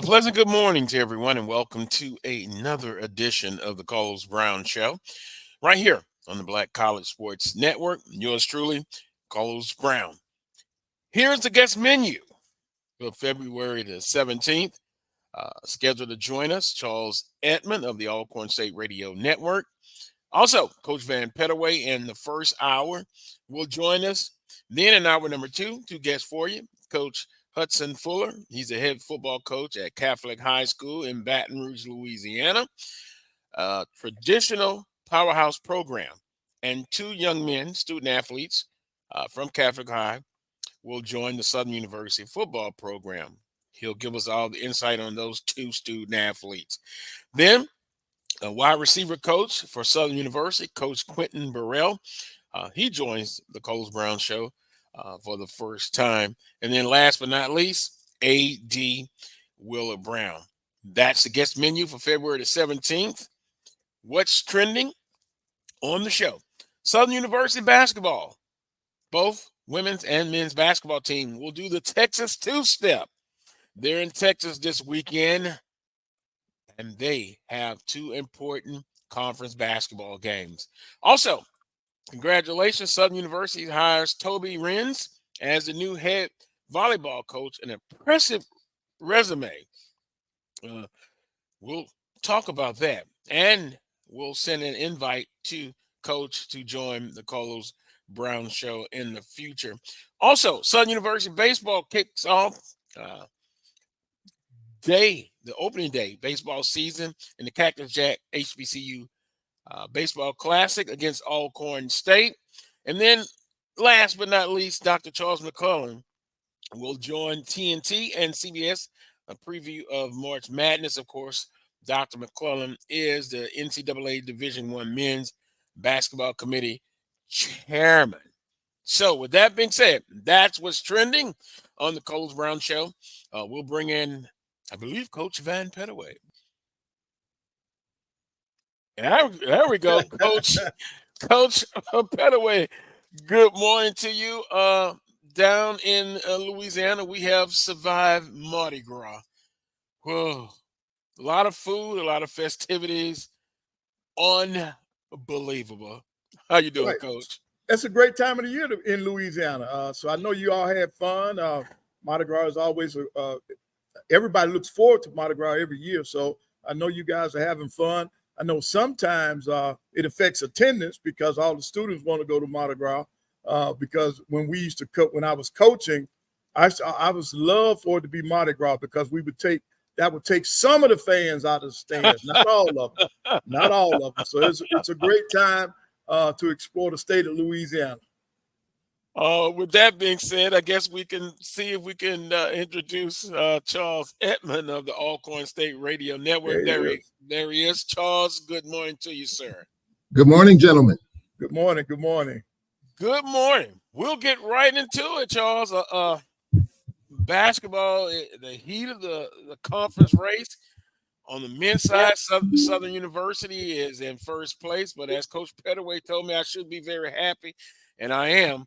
A pleasant good morning to everyone, and welcome to another edition of the Carlos Brown Show, right here on the Black College Sports Network. Yours truly, Carlos Brown. Here's the guest menu for February the 17th. Scheduled to join us, Charles Edmond of the Alcorn State Radio Network. Also, Coach Vann Pettaway in the first hour will join us. Then in hour number two guests for you, Coach Hudson Fuller. He's the head football coach at Catholic High School in Baton Rouge, Louisiana. Traditional powerhouse program. And two young men, student athletes from Catholic High, will join the Southern University football program. He'll give us all the insight on those two student athletes. Then a wide receiver coach for Southern University, Coach Quentin Burrell. He joins the Carlos Brown Show for the first time. And then last but not least, A.D. Willard Brown. That's the guest menu for February the 17th. What's trending on the show? Southern University basketball. Both women's and men's basketball team will do the Texas two-step. They're in Texas this weekend, and they have two important conference basketball games. Also, congratulations, Southern University hires Toby Renz as the new head volleyball coach, an impressive resume. We'll talk about that, and we'll send an invite to Coach to join the Carlos Brown Show in the future. Also, Southern University baseball kicks off the opening day baseball season in the Cactus Jack HBCU Baseball Classic against Alcorn State. And then last but not least, Dr. Charles McClellan will join TNT and CBS, a preview of March Madness. Of course, Dr. McClellan is the NCAA Division I Men's Basketball Committee chairman. So with that being said, that's what's trending on the Carlos Brown Show. We'll bring in, I believe, Coach Vann Pettaway. There we go, Coach. Coach Pettaway, good morning to you. Down in Louisiana, we have survived Mardi Gras. Whoa, a lot of food, a lot of festivities. Unbelievable. How you doing, Right. Coach? It's a great time of the year in Louisiana. So I know you all had fun. Mardi Gras is always everybody looks forward to Mardi Gras every year. So I know you guys are having fun. I know sometimes it affects attendance because all the students want to go to Mardi Gras. Because when we used to when I was coaching, I was love for it to be Mardi Gras because would take some of the fans out of the stands, not all of them, not all of them. So it's a great time to explore the state of Louisiana. With that being said, I guess we can see if we can introduce Charles Edmond of the Alcorn State Radio Network. There he is. Charles, good morning to you, sir. Good morning, gentlemen. Good morning. Good morning. Good morning. We'll get right into it, Charles. Basketball, the heat of the conference race. On the men's side, Southern University is in first place, but as Coach Pettaway told me, I should be very happy, and I am.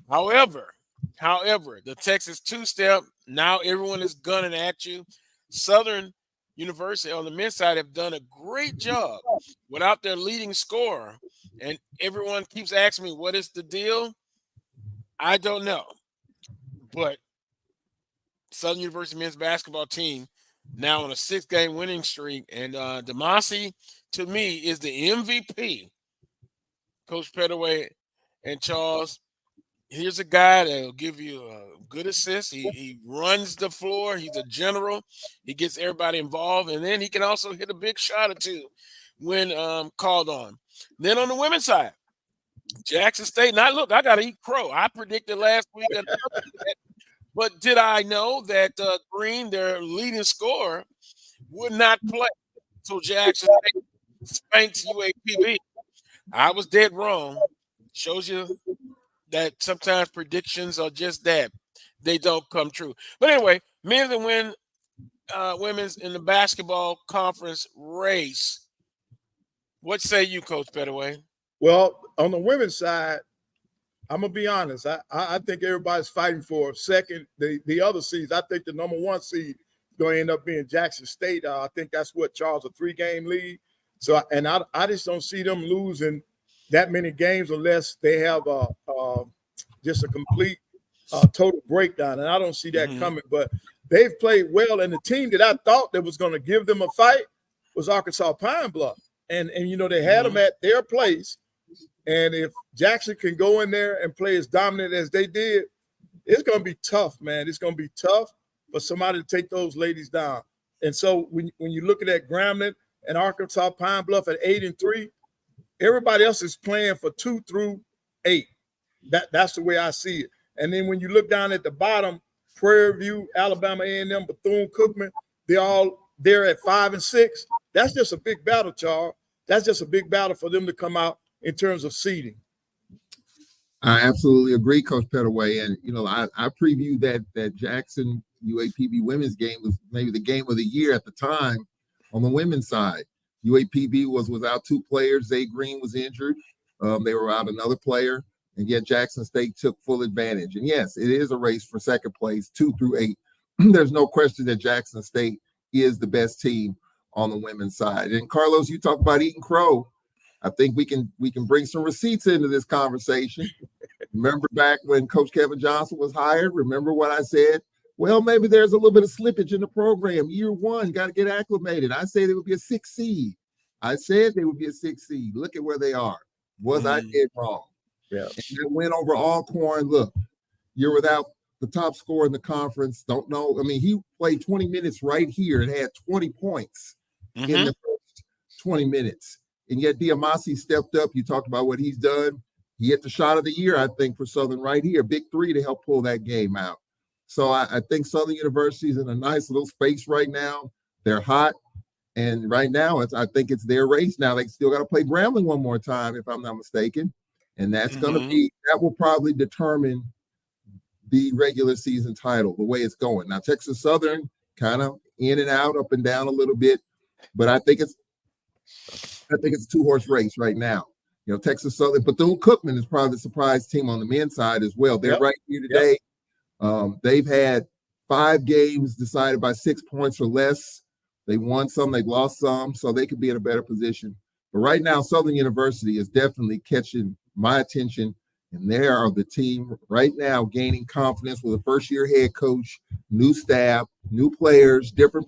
However, the Texas two-step, now everyone is gunning at you. Southern University on the men's side have done a great job without their leading scorer, and everyone keeps asking me, what is the deal? I don't know, but Southern University men's basketball team now on a 6-game winning streak, and Demasi, to me, is the MVP. Coach Pettaway and Charles, here's a guy that will give you a good assist. He runs the floor. He's a general. He gets everybody involved, and then he can also hit a big shot or two when called on. Then on the women's side, Jackson State. Now, look, I got to eat crow. I predicted last week but did I know that Green, their leading scorer, would not play? So Jackson spanks UAPB. I was dead wrong. Shows you that sometimes predictions are just that. They don't come true. But anyway, men's and women's in the basketball conference race. What say you, Coach Pettaway? Well, on the women's side, I'm gonna be honest. I think everybody's fighting for second. The other seeds. I think the number one seed going to end up being Jackson State. I think that's what, Charles, a 3-game lead. So, and I just don't see them losing that many games unless they have just a complete total breakdown. And I don't see that coming. But they've played well. And the team that I thought that was going to give them a fight was Arkansas Pine Bluff. And they had them at their place. And if Jackson can go in there and play as dominant as they did, it's going to be tough, man. It's going to be tough for somebody to take those ladies down. And so when you're looking at Grambling and Arkansas Pine Bluff at 8-3, everybody else is playing for 2 through 8. That's the way I see it. And then when you look down at the bottom, Prairie View, Alabama A&M, Bethune-Cookman, they're at 5 and 6. That's just a big battle, Charles. That's just a big battle for them to come out in terms of seeding. I absolutely agree, Coach Pettaway. And, I previewed that Jackson UAPB women's game was maybe the game of the year at the time on the women's side. UAPB was without 2 players. Zay Green was injured. They were out another player, and yet Jackson State took full advantage. And yes, it is a race for second place, 2 through 8. There's no question that Jackson State is the best team on the women's side. And Carlos, you talk about eating crow. I think we can bring some receipts into this conversation. Remember back when Coach Kevin Johnson was hired? Remember what I said? Well, maybe there's a little bit of slippage in the program. Year 1, got to get acclimated. I say they would be a 6 seed. I said they would be a 6 seed. Look at where they are. Was I dead wrong? Yeah. And they went over Alcorn. Look, you're without the top scorer in the conference. Don't know. I mean, he played 20 minutes right here and had 20 points in the first 20 minutes. And yet Diamasi stepped up. You talked about what he's done. He hit the shot of the year, I think, for Southern right here. Big 3 to help pull that game out. So I think Southern University is in a nice little space right now. They're hot. And right now, I think it's their race. Now, they still got to play Grambling one more time, if I'm not mistaken. And that's going to that will probably determine the regular season title, the way it's going. Now, Texas Southern kind of in and out, up and down a little bit. But I think it's a 2-horse race right now. Texas Southern, Bethune-Cookman is probably the surprise team on the men's side as well. They're right here today. They've had 5 games decided by 6 points or less. They won some, they've lost some, so they could be in a better position. But right now, Southern University is definitely catching my attention, and they are the team right now gaining confidence with a first-year head coach, new staff, new players, different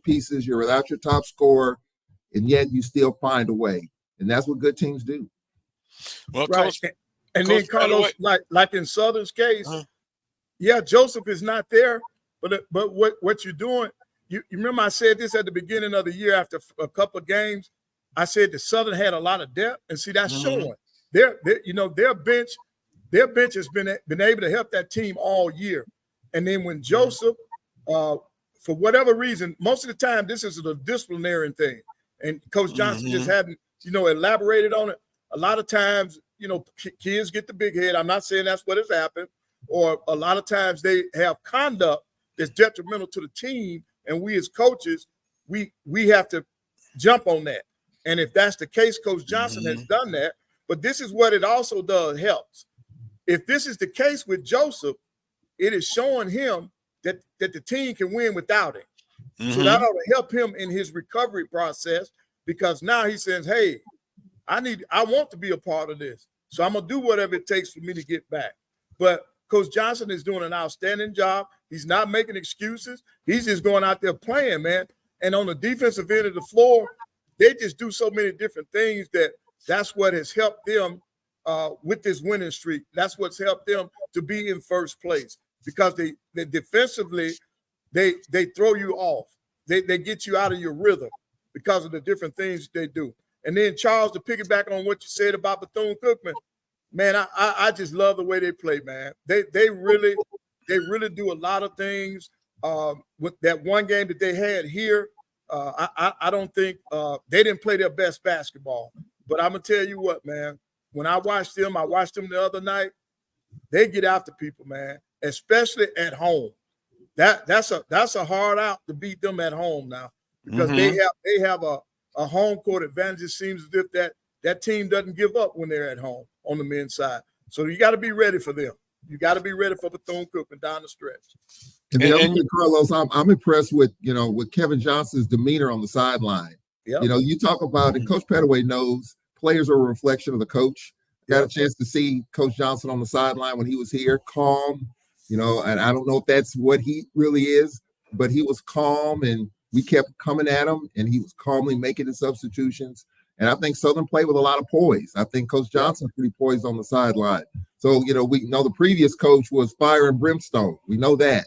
pieces. You're without your top scorer, and yet you still find a way. And that's what good teams do. Well, right. Coach, and then Carlos, like in Southern's case, Joseph is not there, but what you're doing, you remember I said this at the beginning of the year after a couple of games. I said the Southern had a lot of depth, and see that's showing. Their bench has been able to help that team all year. And then when Joseph, for whatever reason, most of the time this is a disciplinary thing, and Coach Johnson just hadn't elaborated on it. A lot of times, kids get the big head. I'm not saying that's what has happened, or a lot of times they have conduct that's detrimental to the team, and we as coaches, we have to jump on that. And if that's the case, Coach Johnson has done that. But this is what it also does, helps. If this is the case with Joseph, it is showing him that the team can win without him. So that ought to help him in his recovery process, because now he says, hey, I want to be a part of this. So I'm going to do whatever it takes for me to get back. But Coach Johnson is doing an outstanding job. He's not making excuses. He's just going out there playing, man. And on the defensive end of the floor, they just do so many different things that's what has helped them with this winning streak. That's what's helped them to be in first place, because they defensively, they throw you off. They get you out of your rhythm because of the different things they do. And then, Charles, to piggyback on what you said about Bethune-Cookman, man, I just love the way they play, man. They really do a lot of things. With that one game that they had here, I don't think they didn't play their best basketball. But I'm gonna tell you what, man. When I watched them the other night. They get after people, man, especially at home. That's a hard out to beat them at home now, because they have a home court advantage. It seems as if that team doesn't give up when they're at home on the men's side. So you got to be ready for them. You got to be ready for Bethune-Cookman down the stretch. And the other thing, Carlos, I'm impressed with Kevin Johnson's demeanor on the sideline. Yep. You talk about, and Coach Pettaway knows players are a reflection of the coach. Got a chance to see Coach Johnson on the sideline when he was here, calm, and I don't know if that's what he really is, but he was calm, and we kept coming at him, and he was calmly making the substitutions. And I think Southern played with a lot of poise. I think Coach Johnson's pretty poised on the sideline. So, we know the previous coach was fire and brimstone. We know that.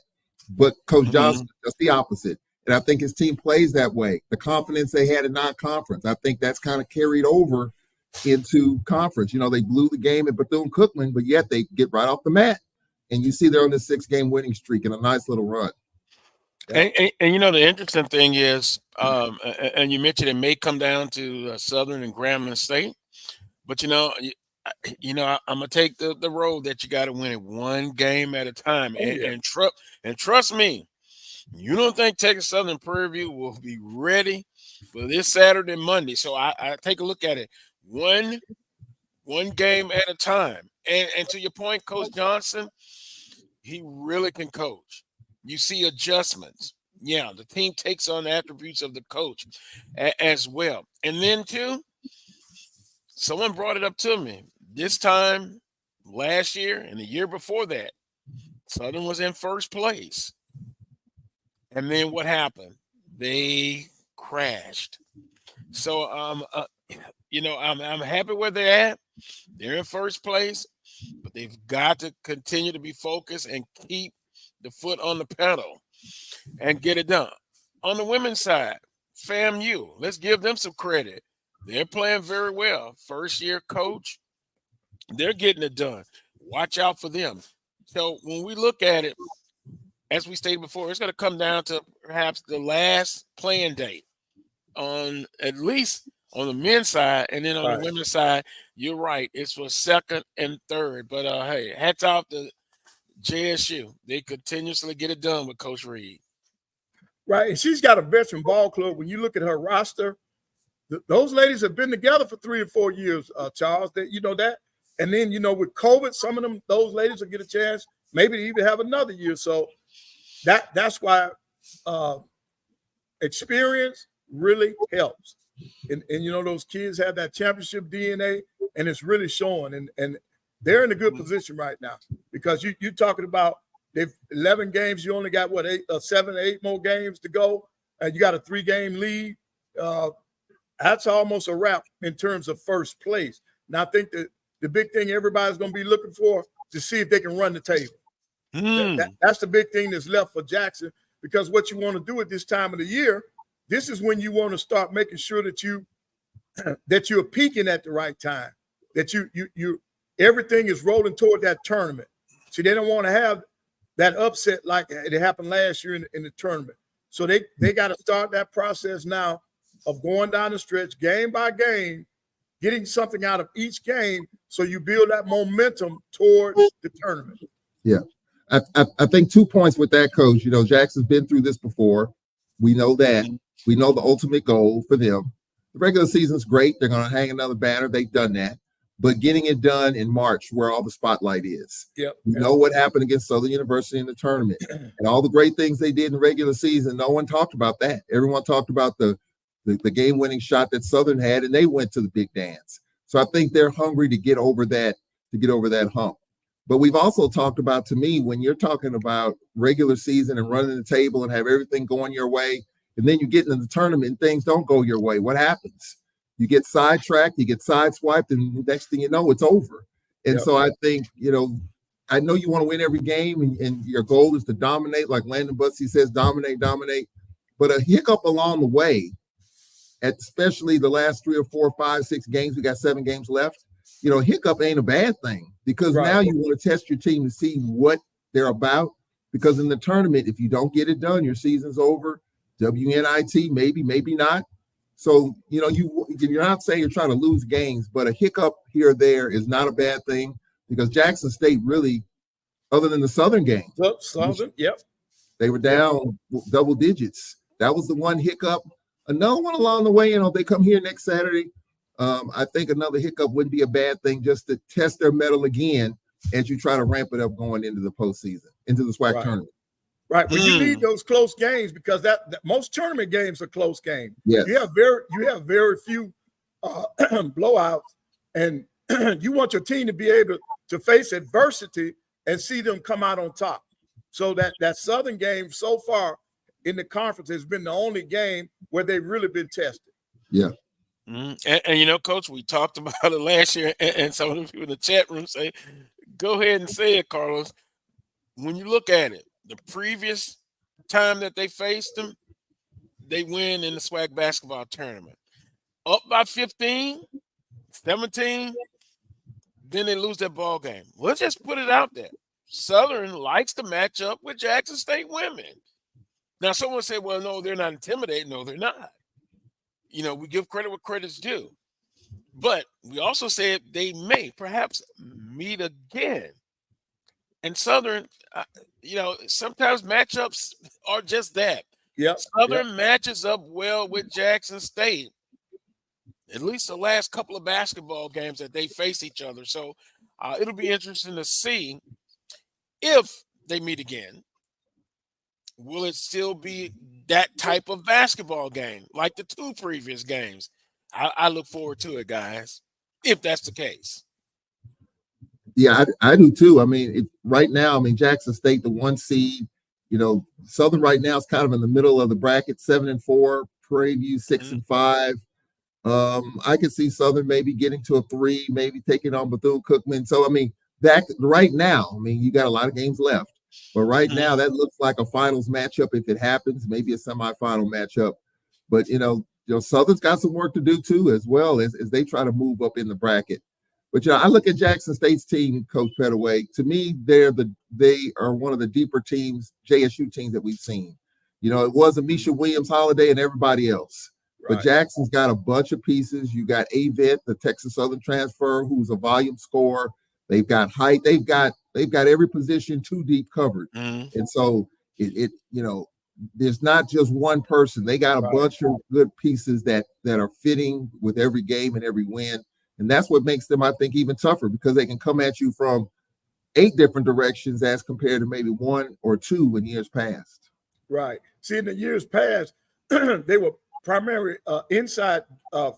But Coach Johnson, that's the opposite. And I think his team plays that way. The confidence they had in non-conference, I think that's kind of carried over into conference. They blew the game at Bethune-Cookman, but yet they get right off the mat. And you see they're on this 6-game winning streak and a nice little run. Yeah. And the interesting thing is, and you mentioned it may come down to Southern and Grambling State, but I'm gonna take the road that you got to win it one game at a time, and trust me, you don't think Texas Southern Prairie View will be ready for this Saturday and Monday. So I take a look at it one game at a time, and to your point, Coach Johnson, he really can coach. You see adjustments. Yeah, the team takes on the attributes of the coach as well. And then, too, someone brought it up to me. This time last year and the year before that, Southern was in first place. And then what happened? They crashed. So, I'm happy where they're at. They're in first place, but they've got to continue to be focused and keep the foot on the pedal and get it done. On the women's side, FAMU, let's give them some credit. They're playing very well. First-year coach, they're getting it done. Watch out for them. So when we look at it, as we stated before, it's going to come down to perhaps the last playing date on at least on the men's side, and then on the women's side, you're right. It's for second and third. But, hey, hats off to JSU. They continuously get it done with Coach Reed. Right, and she's got a veteran ball club. When you look at her roster, those ladies have been together for 3 or 4 years, Charles. That that. And then, with COVID, some of those ladies will get a chance maybe to even have another year. So that's why experience really helps. And those kids have that championship DNA, and it's really showing. And they're in a good position right now because you're talking about they've 11 games. You only got, 7 or 8 more games to go. And you got a 3-game lead. That's almost a wrap in terms of first place. Now, I think that the big thing everybody's going to be looking for to see if they can run the table. That's the big thing that's left for Jackson, because what you want to do at this time of the year, this is when you want to start making sure that you're peaking at the right time, that you everything is rolling toward that tournament. See, they don't want to have that upset like it happened last year in the tournament. So they got to start that process now of going down the stretch, game by game, getting something out of each game, so you build that momentum toward the tournament. Yeah. I think 2 points with that, Coach. Jackson's been through this before. We know that. We know the ultimate goal for them. The regular season's great. They're going to hang another banner. They've done that. But getting it done in March, where all the spotlight is. Yep. We know what happened against Southern University in the tournament. And all the great things they did in the regular season, no one talked about that. Everyone talked about the game-winning shot that Southern had, and they went to the big dance. So I think they're hungry to get over that hump. But we've also talked about, to me, when you're talking about regular season and running the table and have everything going your way, and then you get into the tournament and things don't go your way, what happens? You get sidetracked, you get sideswiped, and the next thing you know, it's over. And so I think, I know you want to win every game, and your goal is to dominate, like Landon Butsy says, dominate. But a hiccup along the way, especially the last 3 or 4, 5, 6 games, we got 7 games left, hiccup ain't a bad thing, because now you want to test your team to see what they're about. Because in the tournament, if you don't get it done, your season's over. WNIT, maybe not. So, you're not saying you're trying to lose games, but a hiccup here or there is not a bad thing, because Jackson State really, other than the Southern game, they were down double digits. That was the one hiccup. Another one along the way, they come here next Saturday. I think another hiccup wouldn't be a bad thing, just to test their mettle again. as you try to ramp it up going into the postseason, into the SWAC tournament. Right. Well, you need those close games because that most tournament games are close games. Yes. You have very few blowouts, and you want your team to be able to face adversity and see them come out on top. So that Southern game so far in the conference has been the only game where they've really been tested. Yeah. And Coach, we talked about it last year, and some of the people in the chat room say, go ahead and say it, Carlos. When you look at it, the previous time that they faced them, they win in the SWAC basketball tournament. Up by 15, 17, then they lose that ball game. Let's just put it out there. Southern likes to match up with Jackson State women. Now, someone say, well, no, they're not intimidated. No, they're not. We give credit where credit's due. But we also said they may perhaps meet again. And Southern, sometimes matchups are just that. Yep. Southern matches up well with Jackson State, at least the last couple of basketball games that they face each other. So it'll be interesting to see if they meet again. Will it still be that type of basketball game like the two previous games? I look forward to it, guys, if that's the case. Yeah, I do too. I mean, right now, Jackson State, the 1 seed, Southern right now is kind of in the middle of the bracket, 7-4, Prairie View 6-5. I could see Southern maybe getting to a 3, maybe taking on Bethune-Cookman. So, that right now, you got a lot of games left. But right now, that looks like a finals matchup if it happens, maybe a semifinal matchup. But, Southern's got some work to do, too, as well as they try to move up in the bracket. But, I look at Jackson State's team, Coach Pettaway. To me, they are one of the deeper teams, JSU teams that we've seen. It was Amisha Williams, Holiday, and everybody else. Right. But Jackson's got a bunch of pieces. You got Avett, the Texas Southern transfer, who's a volume scorer. They've got height. They've got every position too deep covered. And so there's not just one person. They got a bunch of good pieces that are fitting with every game and every win. And that's what makes them, I think, even tougher because they can come at you from 8 different directions as compared to maybe 1 or 2 in years past. Right. See, in the years past, they were primarily inside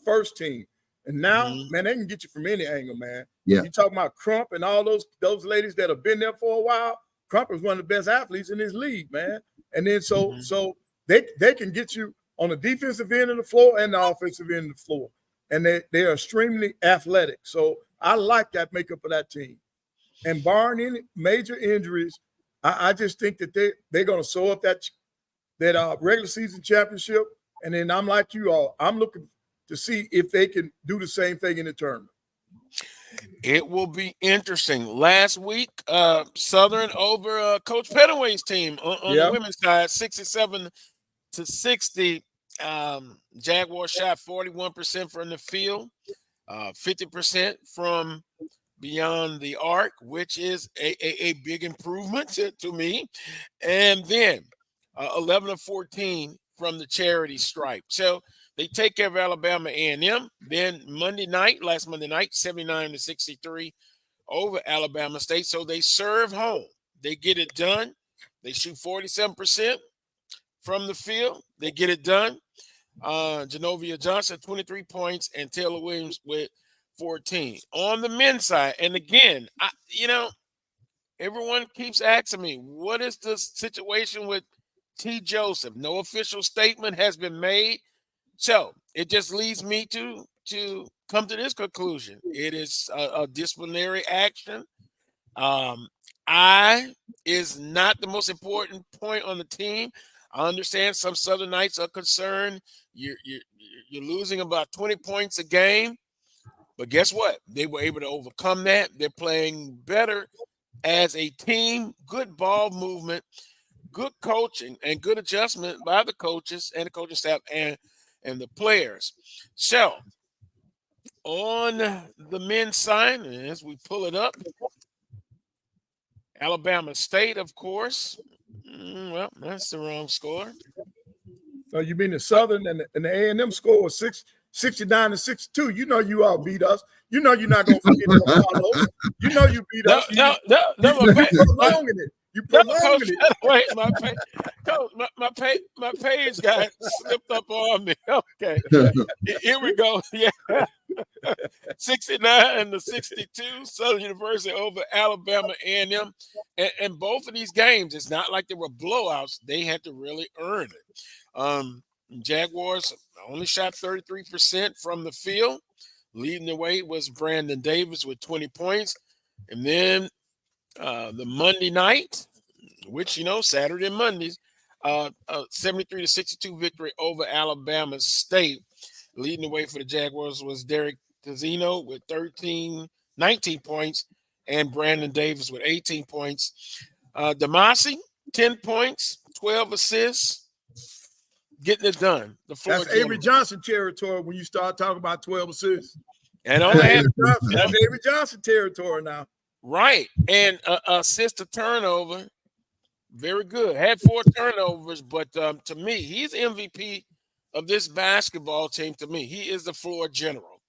first team. And now, man, they can get you from any angle, man. Yeah. You talking about Crump and all those ladies that have been there for a while. Crump is one of the best athletes in this league, man. And then so they can get you on the defensive end of the floor and the offensive end of the floor. And they are extremely athletic. So I like that makeup of that team. And barring any major injuries, I just think that they're going to sew up that regular season championship. And then I'm like you all. I'm looking to see if they can do the same thing in the tournament. It will be interesting. Last week, Southern over Coach Pettaway's team on the women's side, 67-60. Jaguars shot 41% from the field, 50% from beyond the arc, which is a big improvement to me. And then 11-14 from the charity stripe. So they take care of Alabama A&M. Then last Monday night, 79-63 over Alabama State. So they serve home. They get it done. They shoot 47% from the field. They get it done. Genovia Johnson, 23 points, and Taylor Williams with 14. On the men's side, and again, everyone keeps asking me, what is the situation with T. Joseph? No official statement has been made. So it just leads me to come to this conclusion. It is a disciplinary action. I is not the most important point on the team. I understand some Southern Knights are concerned. You're losing about 20 points a game. But guess what? They were able to overcome that. They're playing better as a team. Good ball movement, good coaching, and good adjustment by the coaches and the coaching staff and the players. So on the men's side, as we pull it up, Alabama State, of course. Well, that's the wrong score. So you mean the Southern and the A&M score was 69-62. You know you all beat us. You know you're not gonna forget about Carlos. You know you beat us. No, Prolonging it. You prolonging it. Wait, my page got slipped up on me. Okay, here we go. Yeah, 69-62, Southern University over Alabama A&M, and both of these games, it's not like they were blowouts. They had to really earn it. Jaguars only shot 33% from the field. Leading the way was Brandon Davis with 20 points. And then the Monday night, which, Saturday and Mondays, 73-62 victory over Alabama State. Leading the way for the Jaguars was Derek Tazino with 19 points, and Brandon Davis with 18 points. Damasi, 10 points, 12 assists. Getting it done. That's Avery Johnson territory when you start talking about 12 assists. And that's Avery Johnson territory now. Right. And assist to turnover. Very good. Had 4 turnovers, but to me, he's MVP of this basketball team. To me, he is the floor general.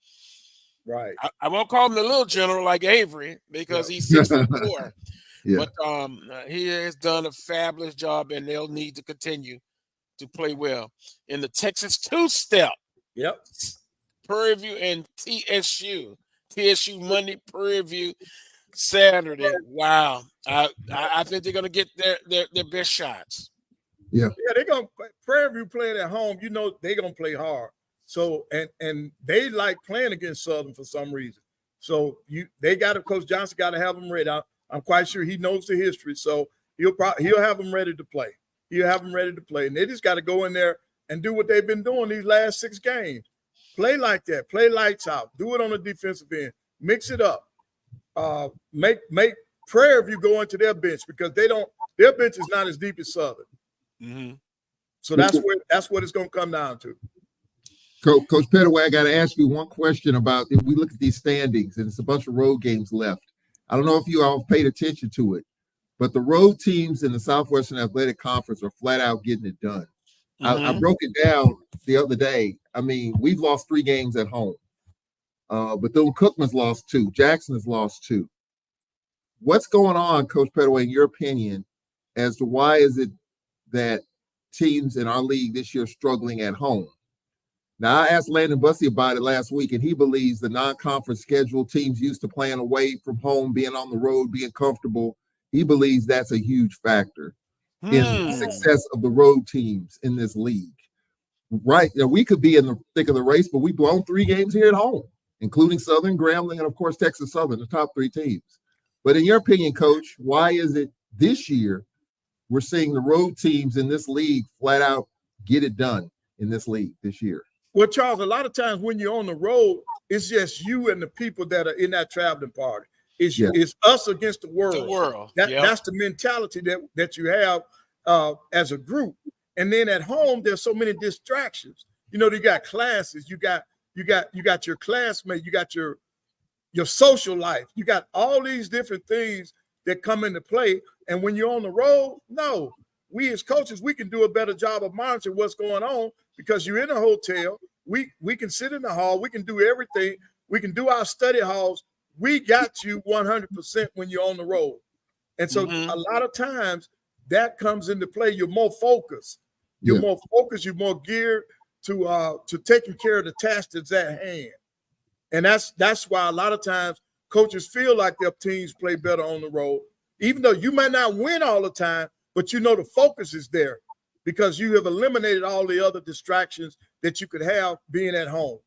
Right. I won't call him the little general like Avery because he's 6'4". Yeah. But he has done a fabulous job, and they'll need to continue to play well in the Texas two-step. Yep. Prairie View and TSU. TSU Monday, Prairie View Saturday. Wow. I think they're gonna get their best shots. Yeah. Yeah, they're gonna Prairie View playing at home, they're gonna play hard. So and they like playing against Southern for some reason. So Coach Johnson gotta have them ready. I'm quite sure he knows the history. So he'll have them ready to play. You have them ready to play. And they just got to go in there and do what they've been doing these last 6 games. Play like that. Play lights out. Do it on the defensive end. Mix it up. Make Prairie View go into their bench because their bench is not as deep as Southern. Mm-hmm. So that's what it's going to come down to. Coach Pettaway, I got to ask you one question about if we look at these standings, and it's a bunch of road games left. I don't know if you all paid attention to it, but the road teams in the Southwestern Athletic Conference are flat out getting it done. Mm-hmm. I broke it down the other day. I mean, we've lost 3 games at home. Bethune-Cookman's lost 2. Jackson has lost 2. What's going on, Coach Pettaway, in your opinion, as to why is it that teams in our league this year are struggling at home? Now, I asked Landon Bussey about it last week, and he believes the non-conference schedule, teams used to playing away from home, being on the road, being comfortable. He believes that's a huge factor in the success of the road teams in this league. Right. We could be in the thick of the race, but we've blown 3 games here at home, including Southern, Grambling, and, of course, Texas Southern, the top 3 teams. But in your opinion, Coach, why is it this year we're seeing the road teams in this league flat out get it done in this league this year? Well, Charles, a lot of times when you're on the road, it's just you and the people that are in that traveling party. It's us against the world. The world. That's the mentality that you have as a group. And then at home, there's so many distractions. You got classes, you got your classmates, you got your social life, you got all these different things that come into play. And when you're on the road, no, we as coaches, we can do a better job of monitoring what's going on because you're in a hotel. We can sit in the hall, we can do everything, we can do our study halls. We got you 100% when you're on the road. And so a lot of times that comes into play. You're more focused. You're more focused. You're more geared to taking care of the task that's at hand. And that's why a lot of times coaches feel like their teams play better on the road, even though you might not win all the time, but the focus is there because you have eliminated all the other distractions that you could have being at home.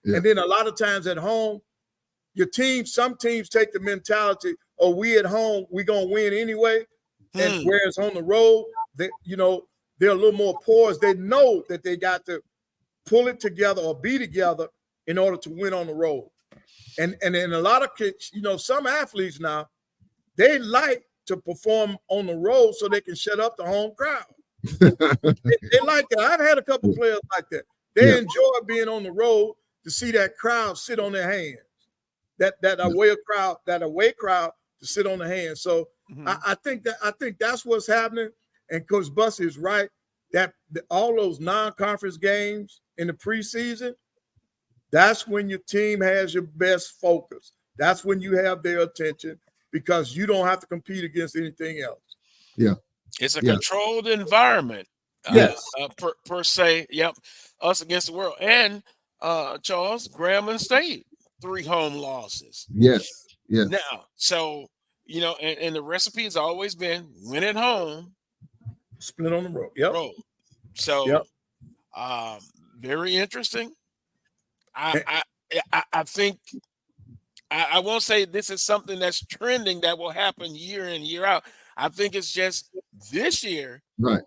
Yeah. And then a lot of times at home, some teams take the mentality, we at home, we're going to win anyway. And whereas on the road, they're a little more poised. They know that they got to pull it together or be together in order to win on the road. And in a lot of kids, some athletes now, they like to perform on the road so they can shut up the home crowd. they like that. I've had a couple players like that. They enjoy being on the road to see that crowd sit on their hands. That away crowd to sit on the hands. So I think that's what's happening. And Coach Bussey is right that all those non-conference games in the preseason, that's when your team has your best focus. That's when you have their attention because you don't have to compete against anything else. Yeah. It's a controlled environment. Yes. Per se. Yep. Us against the world. And Charles, Grambling State, 3 home losses. Yes. Yes. Now, so, and the recipe has always been win at home, split on the road. Yep. So, very interesting. I think I won't say this is something that's trending that will happen year in, year out. I think it's just this year. Right.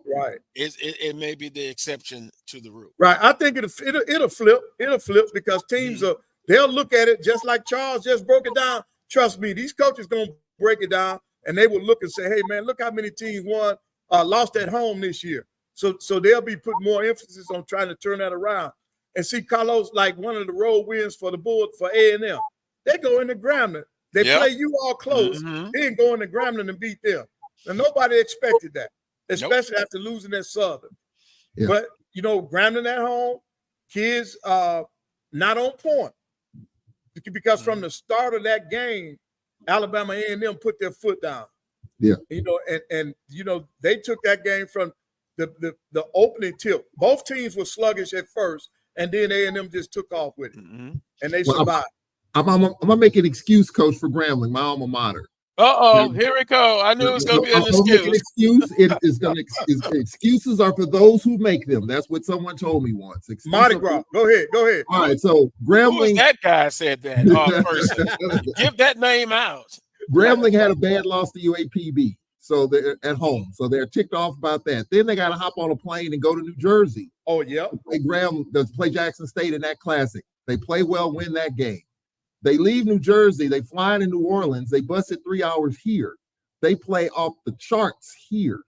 It may be the exception to the rule. Right. I think it'll flip. It'll flip because teams they'll look at it just like Charles just broke it down. Trust me, these coaches gonna break it down and they will look and say, "Hey, man, look how many teams lost at home this year." So they'll be putting more emphasis on trying to turn that around. And see, Carlos, like one of the road wins for the Bulls for A&M, they go into Grambling. They play you all close. Then go into Grambling and beat them. And nobody expected that, especially after losing at Southern. Yeah. But Grambling at home, kids not on point because from the start of that game, Alabama A&M put their foot down. Yeah, and they took that game from the opening tip. Both teams were sluggish at first, and then A&M just took off with it, and they survived. I'm gonna make an excuse, Coach, for Grambling, my alma mater. Here we go. I knew it was gonna be an excuse. Excuses are for those who make them. That's what someone told me once. Mardi Gras. Go ahead. All right, so Grambling. That guy said that. Person. Give that name out. Grambling had a bad loss to UAPB, so they're at home. So they're ticked off about that. Then they got to hop on a plane and go to New Jersey. Oh, yeah. To play Jackson State in that classic. They play well, win that game. They leave New Jersey. They fly into New Orleans. They busted 3 hours here. They play off the charts here.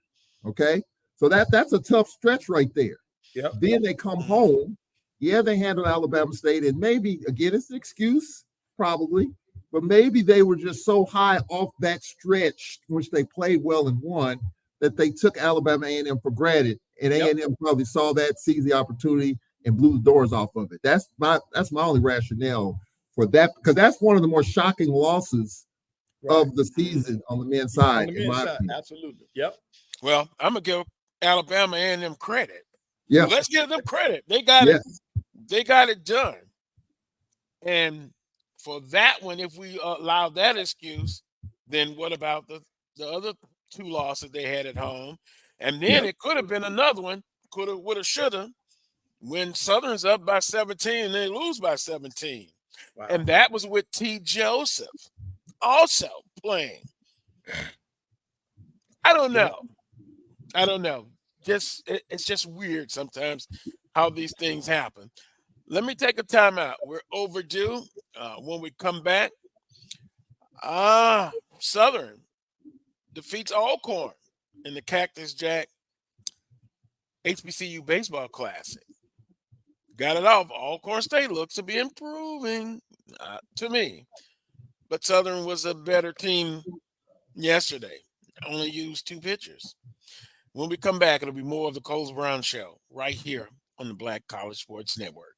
Okay, so that's a tough stretch right there. Yeah. Then they come home. Yeah, they handled Alabama State, and maybe again it's an excuse, probably. But maybe they were just so high off that stretch, which they played well and won, that they took Alabama A&M for granted, and A&M probably saw that, seized the opportunity, and blew the doors off of it. That's my only rationale for that, because that's one of the more shocking losses of the season on the men's side. On the men's side, absolutely. Yep. Well, I'm gonna give Alabama A&M credit. Yeah. Let's give them credit. They got it. They got it done. And for that one, if we allow that excuse, then what about the other 2 losses they had at home? And then it could have been another one, coulda, woulda, shoulda, when Southern's up by 17 and they lose by 17. Wow. And that was with T. Joseph also playing. I don't know. It's just weird sometimes how these things happen. Let me take a timeout. We're overdue. When we come back, Southern defeats Alcorn in the Cactus Jack HBCU Baseball Classic. Got it off. Alcorn State looks to be improving to me. But Southern was a better team yesterday. Only used 2 pitchers. When we come back, it'll be more of the Carlos Brown Show right here on the Black College Sports Network.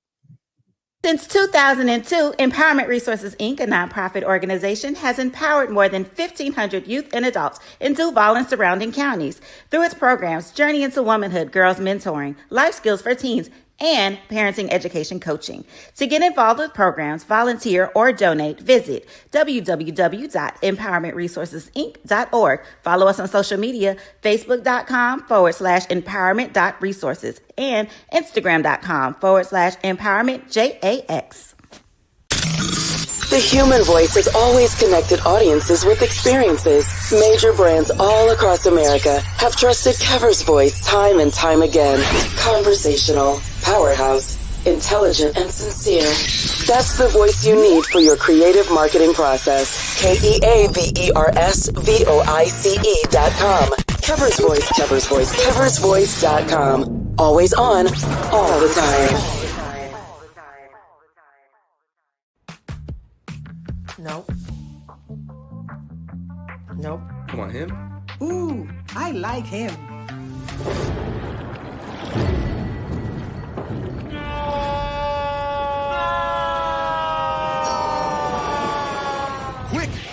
Since 2002, Empowerment Resources, Inc., a nonprofit organization, has empowered more than 1,500 youth and adults in Duval and surrounding counties. Through its programs, Journey into Womanhood, Girls Mentoring, Life Skills for Teens, and Parenting Education Coaching. To get involved with programs, volunteer, or donate, visit www.empowermentresourcesinc.org. Follow us on social media, facebook.com/empowerment.resources and instagram.com/empowermentJAX. The human voice has always connected audiences with experiences. Major brands all across America have trusted Kever's voice time and time again. Conversational, powerhouse, intelligent, and sincere. That's the voice you need for your creative marketing process. KEAVERSVOICE.com. Kever's Voice, Kever's Voice, Kever'sVoice.com. Always on, all the time. Nope. Come on, him? Ooh, I like him.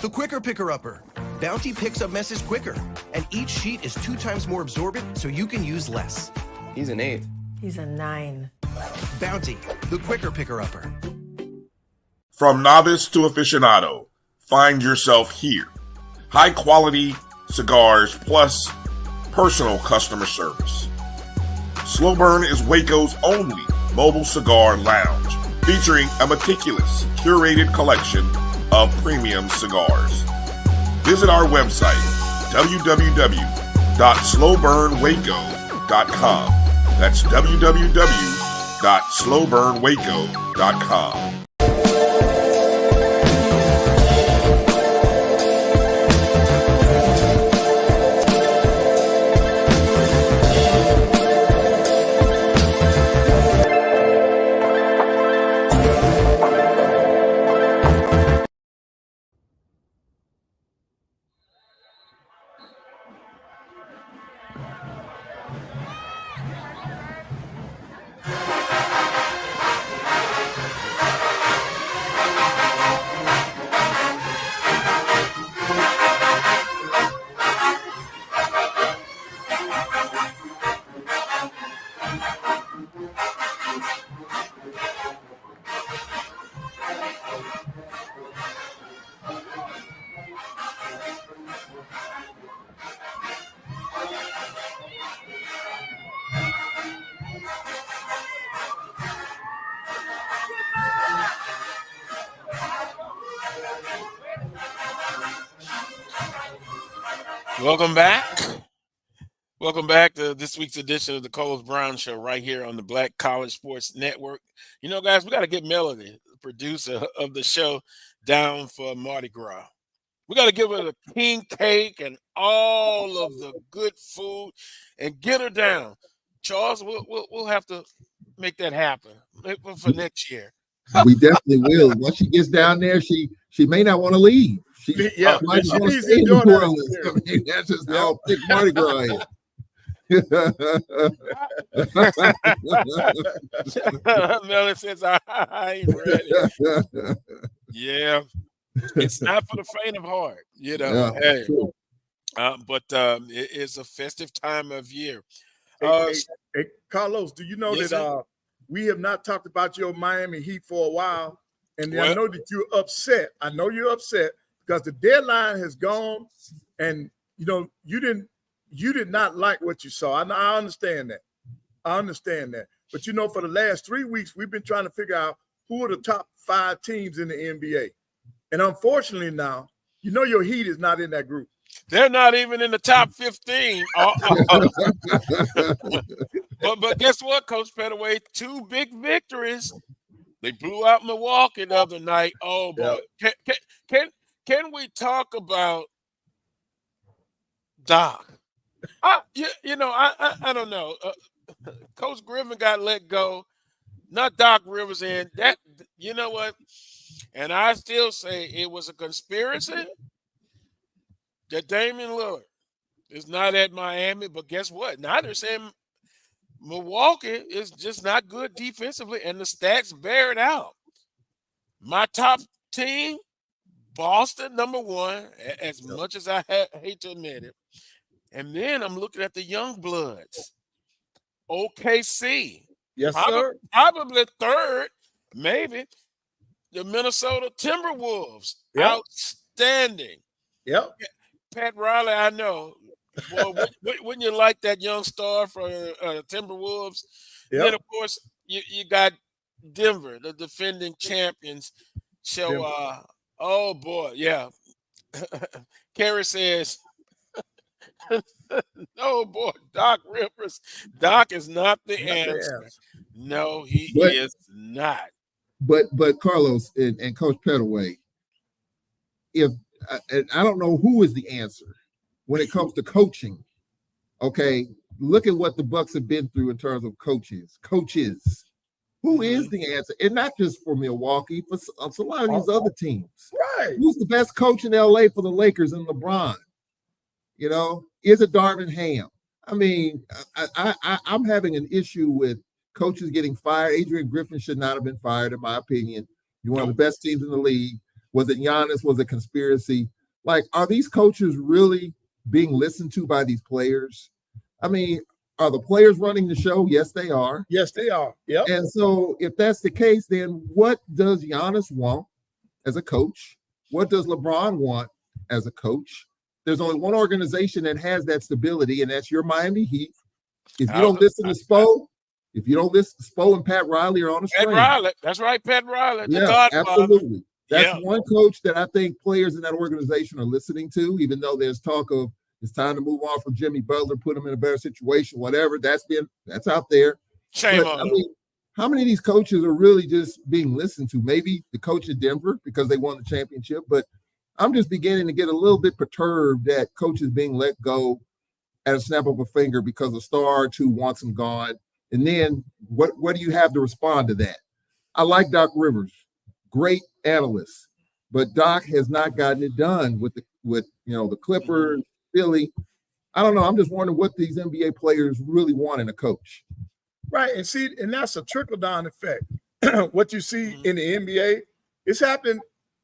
the quicker picker-upper. Bounty picks up messes quicker, and each sheet is 2 times more absorbent, so you can use less. He's an 8. He's a 9. Bounty, the quicker picker-upper. From novice to aficionado, find yourself here. High quality cigars plus personal customer service. Slow Burn is Waco's only mobile cigar lounge, featuring a meticulous, curated collection of premium cigars. Visit our website, www.slowburnwaco.com. That's www.slowburnwaco.com. Welcome back. Welcome back to this week's edition of the Carlos Brown Show right here on the Black College Sports Network. You know, guys, we got to get Melody, the producer of the show, down for Mardi Gras. We got to give her the king cake and all of the good food and get her down. Charles, we'll have to make that happen for next year. We definitely will. Once she gets down there, she may not want to leave. She might want to stay in New Orleans. I mean, that's just how thick Mardi Gras is. Melody says, I ain't ready. Yeah. It's not for the faint of heart, you know. Yeah, hey, sure. But it's a festive time of year. Hey, Carlos, do you know Yes, that we have not talked about your Miami Heat for a while? And I Well- know that you're upset. I know you're upset because the deadline has gone, and you know you did not like what you saw. I understand that. I understand that. But you know, for the last 3 weeks, we've been trying to figure out who are the top 5 teams in the NBA. And unfortunately now, you know your Heat is not in that group. They're not even in the top 15. But guess what, Coach Pettaway? 2 big victories. They blew out Milwaukee the other night. Oh boy, can we talk about Doc? I don't know. Coach Griffin got let go, not Doc Rivers. And that, you know what? And I still say it was a conspiracy that Damian Lillard is not at Miami. But guess what? Now they're saying Milwaukee is just not good defensively, and the stats bear it out. My top team, Boston, #1, as much as I hate to admit it. And then I'm looking at the young bloods. OKC. Yes, sir. Probably 3rd, maybe. The Minnesota Timberwolves. Yep. Outstanding. Yep. Pat Riley, I know. Well, wouldn't you like that young star for Timberwolves? Yep. Then, of course, you got Denver, the defending champions. So, oh, boy, yeah. Kerry says, no, boy, Doc Rivers. Doc is not the answer. No, he is not. But Carlos and Coach Pettaway, and I don't know who is the answer when it comes to coaching. Okay, look at what the Bucks have been through in terms of coaches. Who is the answer? And not just for Milwaukee, but a lot of these other teams. Right. Who's the best coach in LA for the Lakers and LeBron? You know, is it Darvin Ham? I mean, I'm having an issue with coaches getting fired. Adrian Griffin should not have been fired, in my opinion. You're one of the best teams in the league. Was it Giannis? Was it conspiracy? Like, are these coaches really being listened to by these players? I mean, are the players running the show? Yes, they are. Yes, they are. Yep. And so if that's the case, then what does Giannis want as a coach? What does LeBron want as a coach? There's only one organization that has that stability, and that's your Miami Heat. If you don't listen to Spo, Spo and Pat Riley are on the Pat string. Riley. That's right, Pat Riley. The Yeah, Godfather. absolutely. That's Yeah. one coach that I think players in that organization are listening to, even though there's talk of it's time to move on from Jimmy Butler, put him in a better situation, whatever. That's out there. Shame But, on him. how many of these coaches are really just being listened to? Maybe the coach at Denver because they won the championship, but I'm just beginning to get a little bit perturbed that coaches being let go at a snap of a finger because a star or two wants them gone. And then what do you have to respond to that? I like Doc Rivers, great analyst, but Doc has not gotten it done with the Clippers, Philly. I don't know. I'm just wondering what these NBA players really want in a coach. Right. And see, and that's a trickle-down effect. What you see in the NBA, it's happening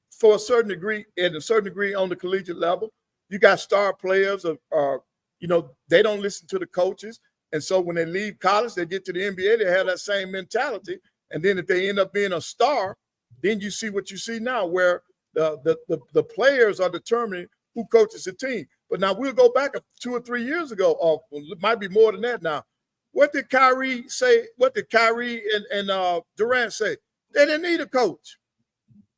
for a certain degree, on the collegiate level. You got star players they don't listen to the coaches. And so when they leave college, they get to the NBA, they have that same mentality. And then if they end up being a star, then you see what you see now, where the players are determining who coaches the team. But now we'll go back 2 or 3 years ago, or it might be more than that now. What did Kyrie say? What did Kyrie and Durant say? They didn't need a coach.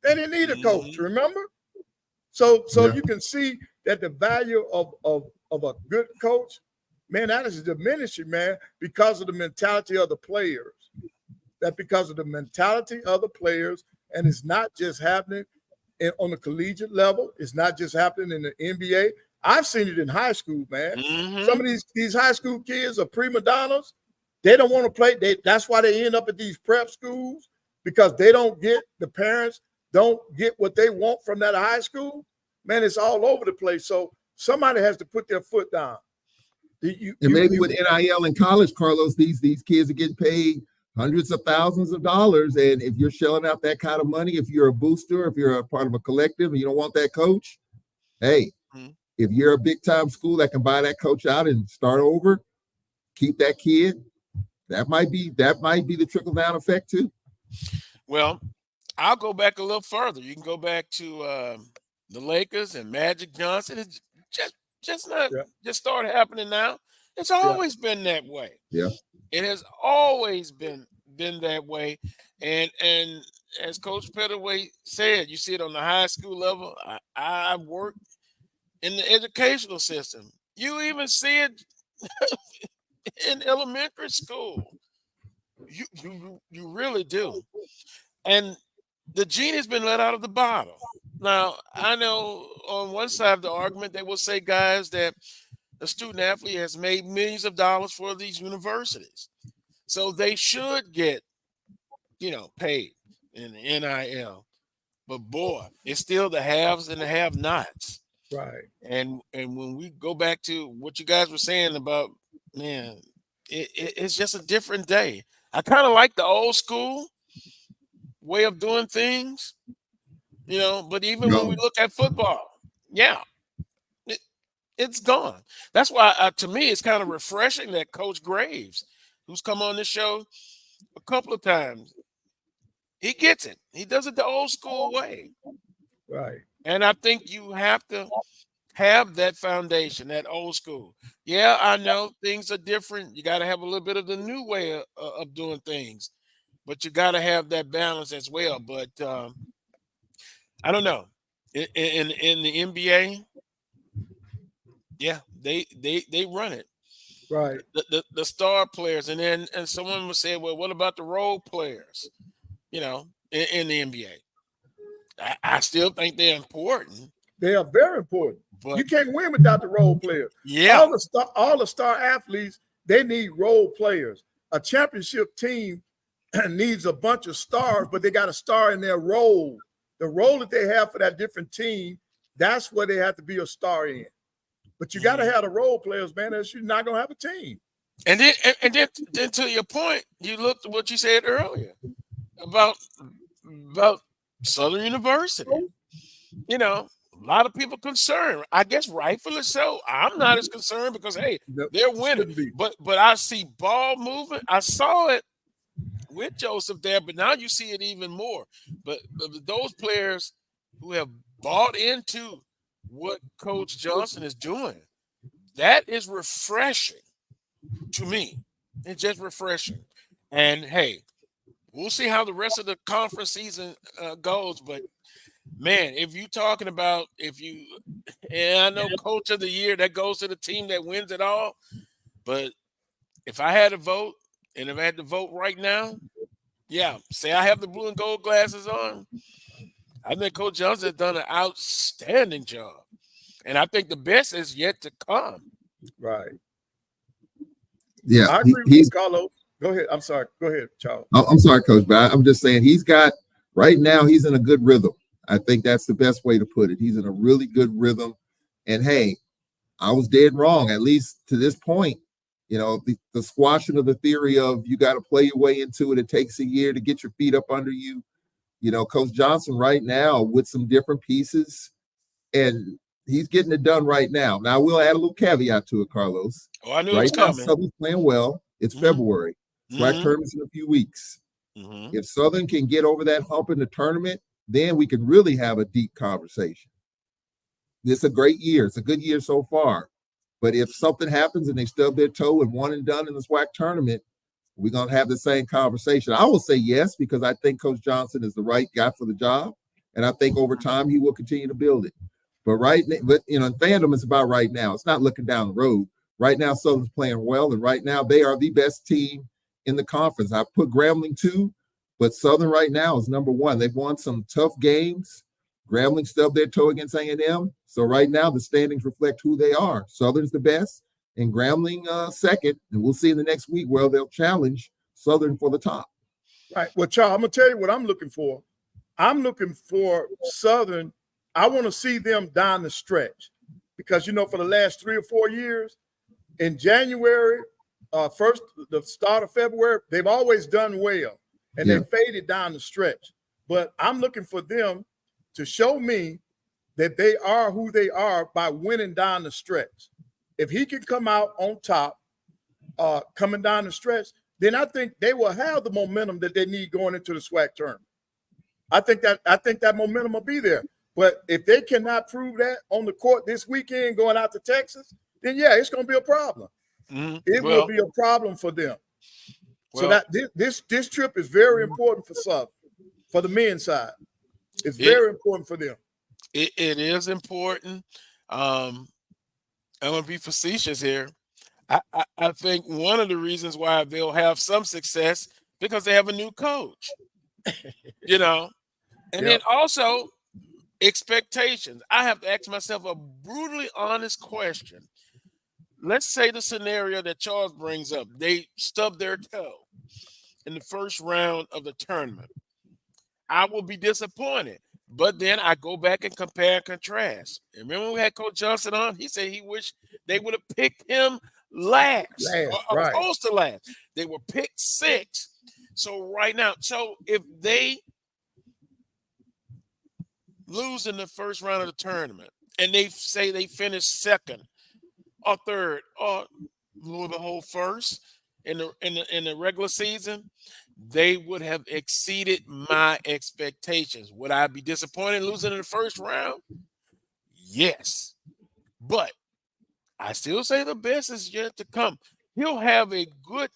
They didn't need a coach, remember? So you can see that the value of a good coach, man, that is diminishing, man, because of the mentality of the players. That because of the mentality of the players, and it's not just happening on the collegiate level. It's not just happening in the NBA. I've seen it in high school, man. Some of these high school kids are prima donnas. They don't want to play. That's why they end up at these prep schools, because the parents don't get what they want from that high school. Man, it's all over the place. So somebody has to put their foot down. Maybe with NIL in college, Carlos, these kids are getting paid hundreds of thousands of dollars. And if you're shelling out that kind of money, if you're a booster, if you're a part of a collective and you don't want that coach, hey, if you're a big time school that can buy that coach out and start over, keep that kid, that might be the trickle down effect too. Well, I'll go back a little further. You can go back to the Lakers and Magic Johnson. It's just started happening now. It's always been that way. Yeah. It has always been that way. And as Coach Pettaway said, you see it on the high school level. I work in the educational system. You even see it in elementary school. You really do. And the genie's been let out of the bottle. Now, I know on one side of the argument, they will say, guys, that the student athlete has made millions of dollars for these universities. So they should get, paid in the NIL. But boy, it's still the haves and the have-nots. Right. And when we go back to what you guys were saying about, man, it's just a different day. I kind of like the old school way of doing things, but even when we look at football, it's gone. That's why, to me, it's kind of refreshing that Coach Graves, who's come on this show a couple of times, he gets it. He does it the old school way. Right. And I think you have to have that foundation, that old school. Yeah, I know things are different. You got to have a little bit of the new way of doing things, but you got to have that balance as well. But I don't know. In the NBA, they run it. Right. The star players, and someone would say, well, what about the role players? In the NBA. I still think they're important. They are very important. But you can't win without the role players. Yeah. All the star athletes, they need role players. A championship team needs a bunch of stars, but they got a star in their role. The role that they have for that different team, that's where they have to be a star in. But you got to have the role players, man, else you're not going to have a team. And then to your point, you looked at what you said earlier about Southern University. you know, a lot of people concerned. I guess rightfully so. I'm not as concerned because hey, they're winning. Shouldn't be. But I see ball movement. I saw it with Joseph there, but now you see it even more. But those players who have bought into what Coach Johnson is doing, that is refreshing to me. It's just refreshing. And hey, we'll see how the rest of the conference season goes. But man, if you're talking about and I know Coach of the Year, that goes to the team that wins it all. But if I had to vote, and if I had to vote right now, yeah, say I have the blue and gold glasses on, I think Coach Johnson has done an outstanding job. And I think the best is yet to come. Right. Yeah, I agree with you, Carlos. Go ahead. I'm sorry. Go ahead, Charles. I'm sorry, Coach, but I'm just saying right now he's in a good rhythm. I think that's the best way to put it. He's in a really good rhythm. And hey, I was dead wrong, at least to this point. You know, the squashing of the theory of you got to play your way into it. It takes a year to get your feet up under you. You know, Coach Johnson right now with some different pieces, and he's getting it done right now. Now, we'll add a little caveat to it, Carlos. Oh, I knew right it was now, coming. Southern's playing well. It's February. SWAC tournament's in a few weeks. If Southern can get over that hump in the tournament, then we can really have a deep conversation. This is a great year. It's a good year so far. But if something happens and they stub their toe and one and done in the SWAC tournament, we're going to have the same conversation. I will say yes, because I think Coach Johnson is the right guy for the job. And I think over time he will continue to build it. But in fandom, it's about right now. It's not looking down the road. Right now, Southern's playing well. And right now, they are the best team in the conference. I put Grambling 2, but Southern right now is number 1. They've won some tough games. Grambling stubbed their toe against A&M. So right now, the standings reflect who they are. Southern's the best, and Grambling second. And we'll see in the next week where they'll challenge Southern for the top. Right. Well, Charles, I'm going to tell you what I'm looking for. I'm looking for Southern. I want to see them down the stretch because, for the last 3 or 4 years, in January, the start of February, they've always done well, and they faded down the stretch. But I'm looking for them to show me that they are who they are by winning down the stretch. If he can come out on top, coming down the stretch, then I think they will have the momentum that they need going into the SWAC tournament. I think that momentum will be there. But if they cannot prove that on the court this weekend going out to Texas, then it's going to be a problem. It will be a problem for them. So that this trip is very important for Southern, for the men's side. It's very important for them. It is important. I'm going to be facetious here. I think one of the reasons why they'll have some success because they have a new coach, and then also expectations. I have to ask myself a brutally honest question. Let's say the scenario that Charles brings up. They stub their toe in the first round of the tournament. I will be disappointed. But then I go back and compare and contrast. And remember when we had Coach Johnson on? He said he wished they would have picked him last opposed to last. They were picked 6. So right now, if they lose in the first round of the tournament and they say they finish second or third or the whole first in the regular season, they would have exceeded my expectations. Would I be disappointed losing in the first round? Yes. But I still say the best is yet to come. He'll have a good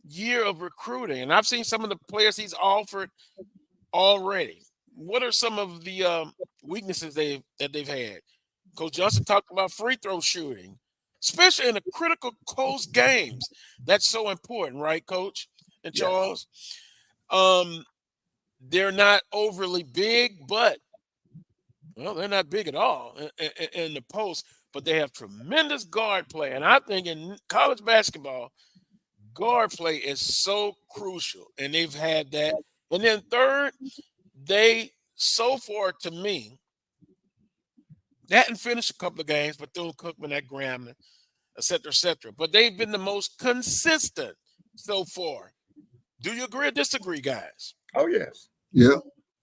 year of recruiting. And I've seen some of the players he's offered already. What are some of the weaknesses that they've had? Coach Johnson talked about free throw shooting, especially in the critical close games. That's so important, right, Coach and Charles? They're not overly big, but they're not big at all in the post, but they have tremendous guard play. And I think in college basketball, guard play is so crucial, and they've had that. And then third, so far to me, they hadn't finished a couple of games, but Bethune-Cookman at Grambling, et cetera, but they've been the most consistent so far. Do you agree or disagree, guys? Oh, yes. Yeah.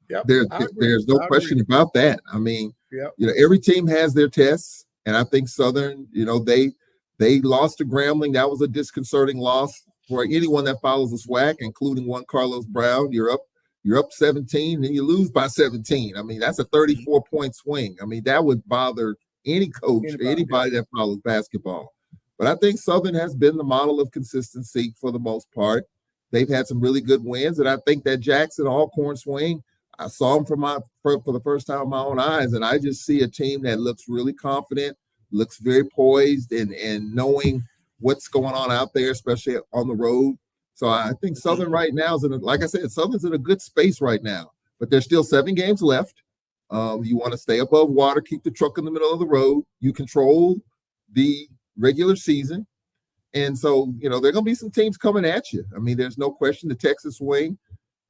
Yep. There's no question about that. I mean, yep. Every team has their tests, and I think Southern, they lost to Grambling. That was a disconcerting loss for anyone that follows the SWAC, including one Carlos Brown. You're up 17, and you lose by 17. I mean, that's a 34-point swing. I mean, that would bother any coach or anybody that follows basketball. But I think Southern has been the model of consistency for the most part. They've had some really good wins, and I think that Jackson Alcorn swing, I saw them for the first time with my own eyes, and I just see a team that looks really confident, looks very poised, and knowing what's going on out there, especially on the road. So I think Southern right now is like I said, Southern's in a good space right now, but there's still 7 games left. You want to stay above water, keep the truck in the middle of the road. You control the regular season. And so, there are going to be some teams coming at you. I mean, there's no question the Texas wing.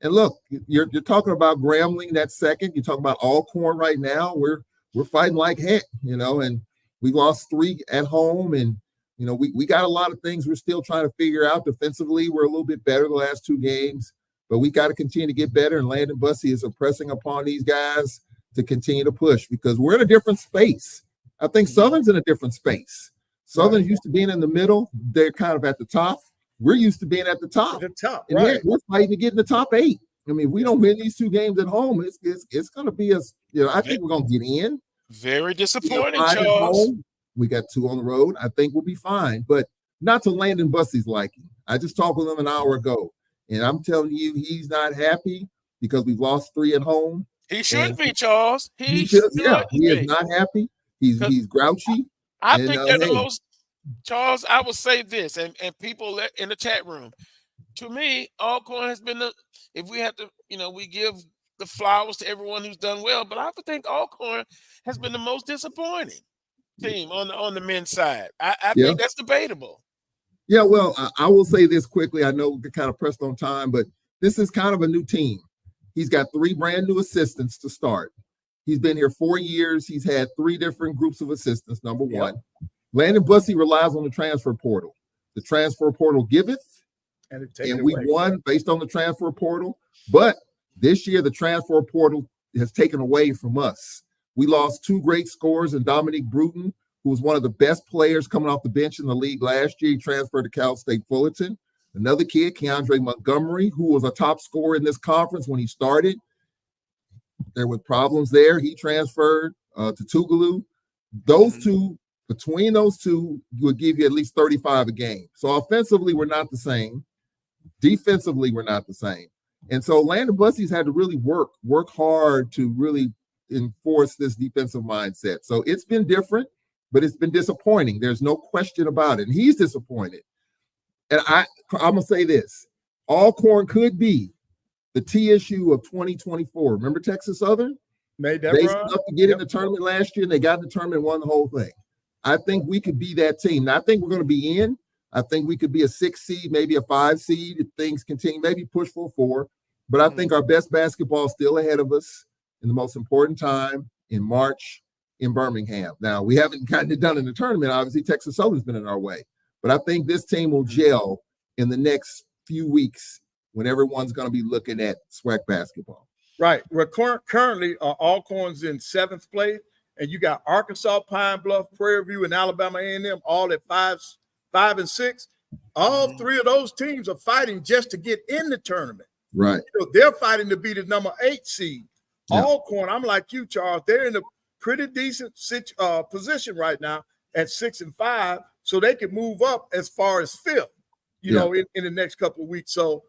And look, you're talking about Grambling, that's second. You're talking about Alcorn right now. We're fighting like heck, and we lost 3 at home. And, we got a lot of things we're still trying to figure out defensively. We're a little bit better the last 2 games, but we got to continue to get better. And Landon Bussey is impressing upon these guys to continue to push because we're in a different space. I think Southern's in a different space. Southern's used to being in the middle. They're kind of at the top. We're used to being at the top. And we're fighting to get in the top 8. I mean, if we don't win these 2 games at home, it's going to be I think we're going to get in. Very disappointing, Charles. We got 2 on the road. I think we'll be fine, but not to Landon Bussey's liking. I just talked with him an hour ago, and I'm telling you, he's not happy because we've lost 3 at home. He should be, Charles. He is not happy. He's grouchy. I think they're the most, Charles, I will say this, and people in the chat room, to me, Alcorn has been if we have to, we give the flowers to everyone who's done well, but I would think Alcorn has been the most disappointing team on the men's side. I think that's debatable. Yeah, well, I will say this quickly. I know we're kind of pressed on time, but this is kind of a new team. He's got 3 brand new assistants to start. He's been here 4 years. He's had 3 different groups of assistants, number one. Landon Bussey relies on the transfer portal. The transfer portal giveth, and we won based on the transfer portal. But this year, the transfer portal has taken away from us. We lost 2 great scorers in Dominique Bruton, who was one of the best players coming off the bench in the league last year. He transferred to Cal State Fullerton. Another kid, Keandre Montgomery, who was a top scorer in this conference when he started. There were problems there. He transferred to Tougaloo. Those 2, between those 2, would give you at least 35 a game. So offensively, we're not the same. Defensively, we're not the same. And so Landon Bussey's had to really work hard to really enforce this defensive mindset. So it's been different, but it's been disappointing. There's no question about it. And he's disappointed. And I'm going to say this. Alcorn could be the TSU of 2024. Remember Texas Southern? Made that they run. Up to get in the tournament last year, and they got in the tournament and won the whole thing. I think we could be that team. Now, I think we're going to be in. I think we could be a 6 seed, maybe a 5 seed if things continue, maybe push for a 4. But I think our best basketball is still ahead of us in the most important time in March in Birmingham. Now, we haven't gotten it done in the tournament. Obviously, Texas Southern's been in our way. But I think this team will gel in the next few weeks when everyone's going to be looking at SWAC basketball. Right. Well, currently, Alcorn's in 7th place, and you got Arkansas, Pine Bluff, Prairie View, and Alabama A&M all at 5 and 6. All 3 of those teams are fighting just to get in the tournament. Right. They're fighting to be the number 8 seed. Yeah. Alcorn, I'm like you, Charles. They're in a pretty decent position right now at 6 and 5, so they can move up as far as 5th. In the next couple of weeks. So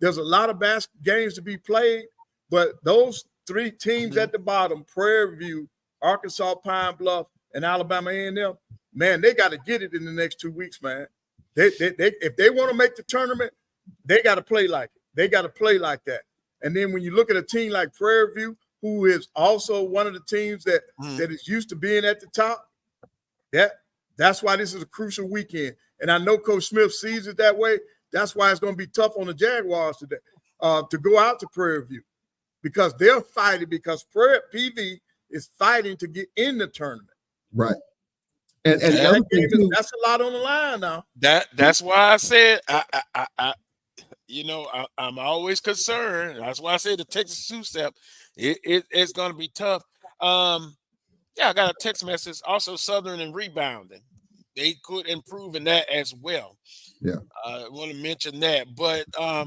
there's a lot of games to be played, but those 3 teams at the bottom, Prairie View, Arkansas, Pine Bluff, and Alabama A&M, man, they got to get it in the next 2 weeks, man. If they want to make the tournament, they got to play like it. They got to play like that. And then when you look at a team like Prairie View, who is also one of the teams that is used to being at the top, that's why this is a crucial weekend. And I know Coach Smith sees it that way. That's why it's going to be tough on the Jaguars today to go out to Prairie View because they're fighting because PV is fighting to get in the tournament. Right. And that's a lot on the line now. That's why I said I'm always concerned. That's why I say the Texas two-step. It's going to be tough. Yeah, I got a text message. Also, Southern and rebounding, they could improve in that as well. Yeah. I want to mention that, but I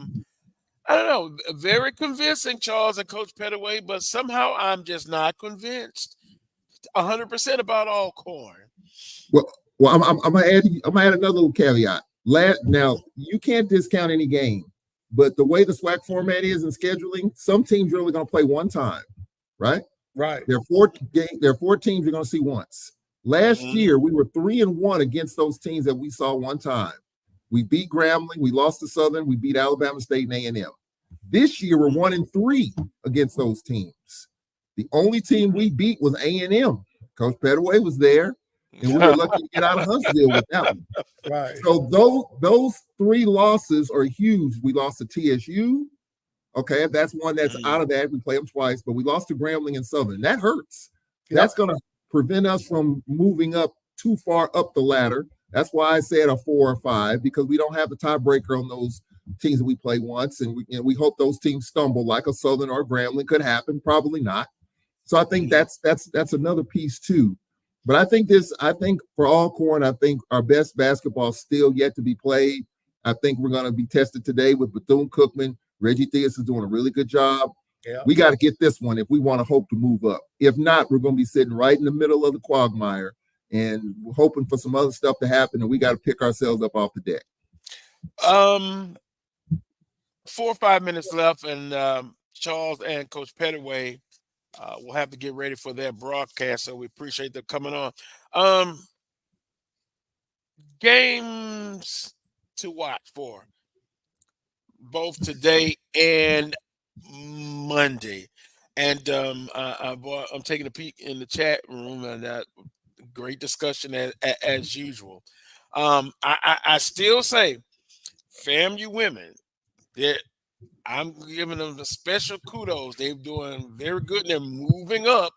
don't know. Very convincing, Charles and Coach Pettaway, but somehow I'm just not convinced 100% about Alcorn. Well, I'm gonna add another little caveat. Now you can't discount any game, but the way the SWAC format is in scheduling, some teams are only gonna play one time, right? Right. There are four teams you're gonna see once. Last year we were 3-1 against those teams that we saw one time. We beat Grambling, we lost to Southern, we beat Alabama State and A&M. This year we're 1-3 against those teams. The only team we beat was A&M. Coach Pettaway was there, and we were lucky to get out of Huntsville with that one. Right. So those three losses are huge. We lost to TSU. Okay, that's one that's out of that. We play them twice, but we lost to Grambling and Southern. That hurts. Yep. That's going to prevent us from moving up too far up the ladder. That's why I said a 4 or 5, because we don't have the tiebreaker on those teams that we play once, and we hope those teams stumble like a Southern or Grambling. Could happen, probably not. So I think that's another piece too. But I think for Alcorn, I think our best basketball is still yet to be played. I think we're going to be tested today with Bethune-Cookman. Reggie Theus is doing a really good job. Yeah. We got to get this one if we want to hope to move up. If not, we're going to be sitting right in the middle of the quagmire and hoping for some other stuff to happen, and we got to pick ourselves up off the deck. 4 or 5 minutes left, and Charles and Coach Pettaway will have to get ready for their broadcast, so we appreciate them coming on. Games to watch for both today and Monday. And I'm taking a peek in the chat room, and great discussion as usual. I still say FAMU women, I'm giving them the special kudos. They're doing very good, and they're moving up.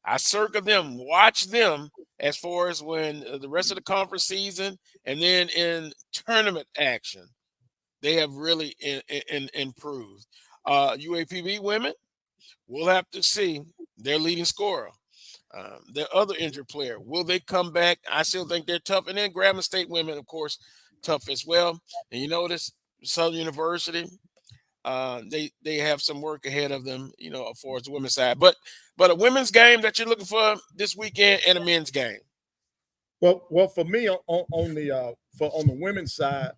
I circle them, watch them as far as when the rest of the conference season and then in tournament action. They have really improved. UAPB women, we'll have to see their leading scorer. Their other injured player, will they come back? I still think they're tough. And then Grambling State women, of course, tough as well. And you notice Southern University, they have some work ahead of them, as far as the women's side. But a women's game that you're looking for this weekend and a men's game. Well, for me on the women's side,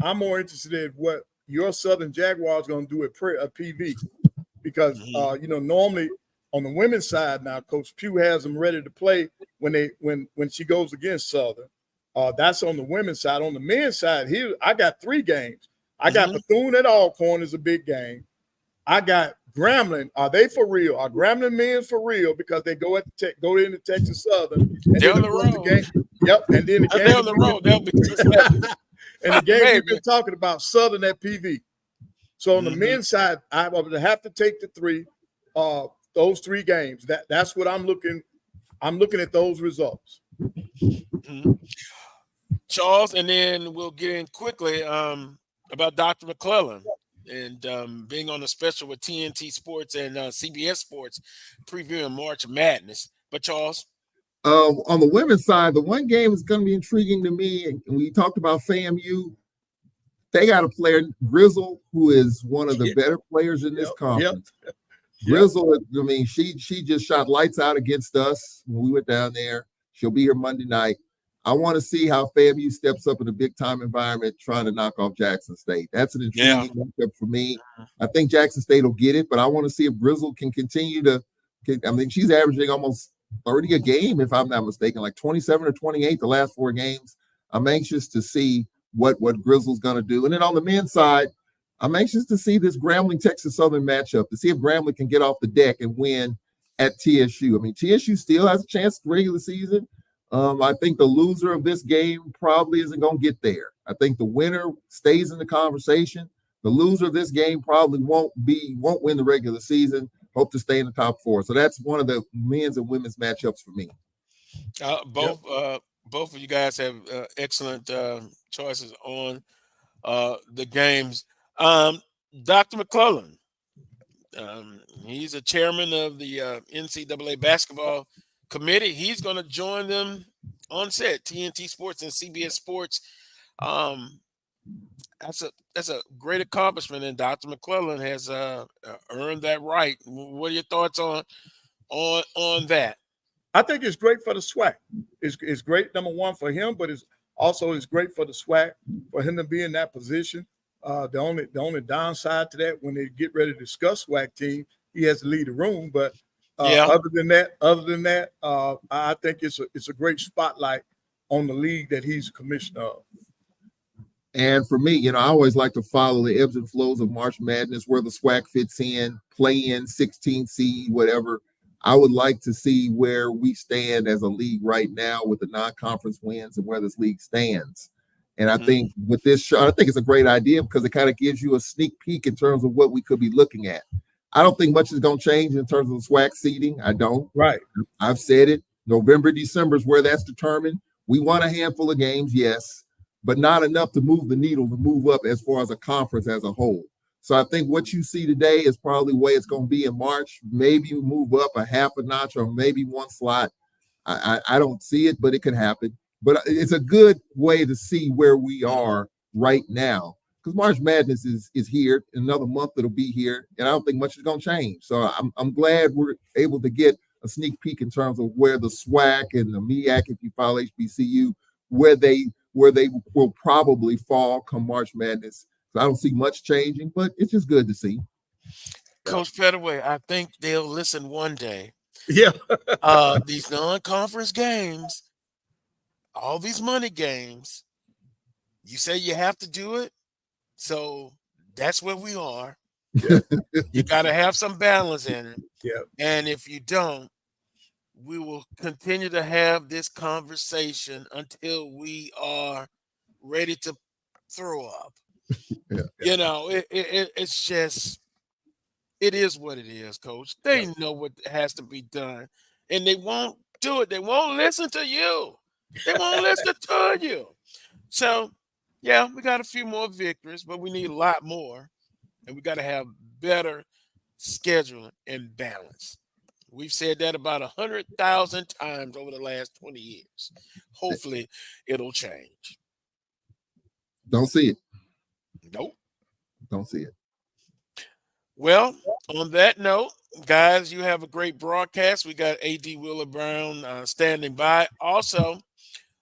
I'm more interested in what your Southern Jaguars going to do at PV, because normally on the women's side now, Coach Pugh has them ready to play when she goes against Southern. That's on the women's side. On the men's side, here I got 3 games. I got Bethune at Alcorn is a big game. I got Grambling. Are they for real? Are Grambling men for real? Because they go into Texas Southern. And they're on the road. Yep. And then the game. They're on the road. They'll be and the game we've been talking about, Southern at PV. So on the men's side, I would have to take the 3, those 3 games. That's what I'm looking. I'm looking at those results. Charles, and then we'll get in quickly about Dr. McClellan and being on the special with TNT Sports and CBS Sports previewing March Madness. But Charles? On the women's side, the one game is going to be intriguing to me. And we talked about FAMU. They got a player, Grizzle, who is one of the better players in this conference. Grizzle, I mean, she just shot lights out against us when we went down there. She'll be here Monday night. I want to see how FAMU steps up in a big-time environment trying to knock off Jackson State. That's an intriguing matchup for me. I think Jackson State will get it, but I want to see if Grizzle can continue to – I mean, she's averaging almost 30 a game, if I'm not mistaken, like 27 or 28 the last 4 games. I'm anxious to see what Grizzle's going to do. And then on the men's side, I'm anxious to see this Grambling-Texas Southern matchup, to see if Grambling can get off the deck and win at TSU. I mean, TSU still has a chance in the regular season. I think the loser of this game probably isn't going to get there. I think the winner stays in the conversation. The loser of this game probably won't win the regular season. Hope to stay in the top 4. So that's one of the men's and women's matchups for me. Both of you guys have excellent choices on the games. Dr. McClellan, He's a chairman of the NCAA basketball committee. He's going to join them on set, TNT Sports and CBS Sports. That's a great accomplishment, and Dr. McClellan has earned that right. What are your thoughts on that? I think it's great for the SWAC. It's great, number one, for him, but it's great for the SWAC for him to be in that position. The only downside to that, when they get ready to discuss SWAC team, he has to leave the room. But other than that, I think it's a great spotlight on the league that he's commissioner of. And for me, I always like to follow the ebbs and flows of March Madness, where the SWAC fits in, play in, 16 seed, whatever. I would like to see where we stand as a league right now with the non-conference wins and where this league stands. And I think with this show, I think it's a great idea because it kind of gives you a sneak peek in terms of what we could be looking at. I don't think much is going to change in terms of the SWAC seeding. I don't. Right. I've said it. November, December is where that's determined. We won a handful of games, yes, but not enough to move the needle to move up as far as a conference as a whole. So I think what you see today is probably the way it's going to be in March. Maybe move up a half a notch or maybe one slot. I don't see it, but it could happen. But it's a good way to see where we are right now, because March Madness is here. In another month, it'll be here, and I don't think much is going to change. So I'm glad we're able to get a sneak peek in terms of where the SWAC and the MEAC, if you follow HBCU, where they will probably fall come March Madness. So I don't see much changing, but it's just good to see. Coach Pettaway, I think they'll listen one day. Yeah. These non-conference games, all these money games, you say you have to do it, so that's where we are. Yeah. You got to have some balance in it. Yeah. And if you don't, we will continue to have this conversation until we are ready to throw up. Yeah. It's just, it is what it is, Coach. They know what has to be done, and they won't do it. They won't listen to you. They won't listen to you. So, yeah, we got a few more victories, but we need a lot more, and we got to have better scheduling and balance. We've said that about 100,000 times over the last 20 years. Hopefully, it'll change. Don't see it. Nope. Don't see it. Well, on that note, guys, you have a great broadcast. We got A.D. Wheeler Brown standing by. Also,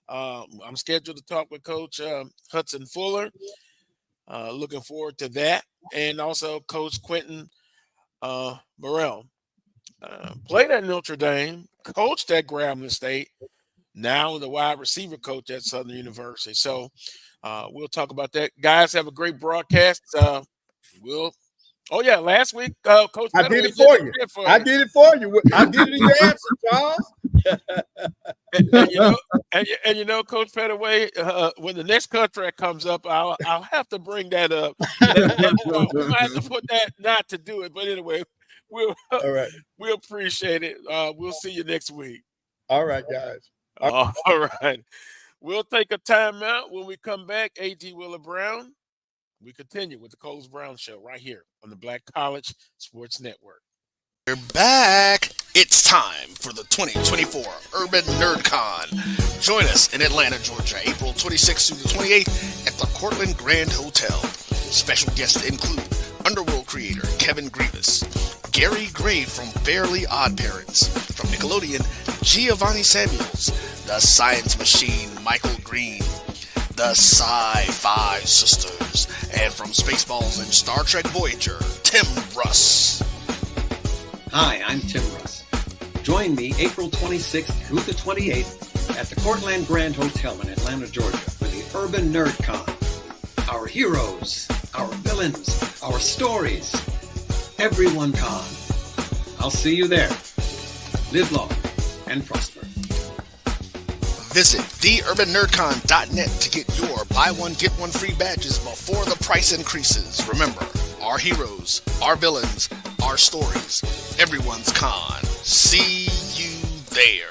I'm scheduled to talk with Coach Hudson Fuller. Looking forward to that. And also Coach Quentin Burrell. Played at Notre Dame, coached at Grambling State, now the wide receiver coach at Southern University. So we'll talk about that. Guys, have a great broadcast. Last week, Coach I did it for you. I did it for you. I did it in your absence, Charles. and Coach Pettaway, when the next contract comes up, I'll have to bring that up. We might have to put that not to do it, but anyway, all right. We appreciate it. We'll see you next week. All right, guys. All right. We'll take a timeout. When we come back, A.D. Wheeler Brown, we continue with the Carlos Brown Show right here on the Black College Sports Network. We're back. It's time for the 2024 Urban NerdCon. Join us in Atlanta, Georgia, April 26th through the 28th at the Cortland Grand Hotel. Special guests include Underworld creator Kevin Grievous, Gary Gray from Fairly Odd Parents, from Nickelodeon, Giovanni Samuels, the Science Machine Michael Green, the Sci-Fi Sisters, and from Spaceballs and Star Trek Voyager, Tim Russ. Hi, I'm Tim Russ. Join me April 26th through the 28th at the Cortland Grand Hotel in Atlanta, Georgia for the Urban NerdCon. Our heroes, our villains, our stories. Everyone con. I'll see you there. Live long and prosper. Visit theurbannerdcon.net to get your buy one, get one free badges before the price increases. Remember, our heroes, our villains, our stories. Everyone's con. See you there.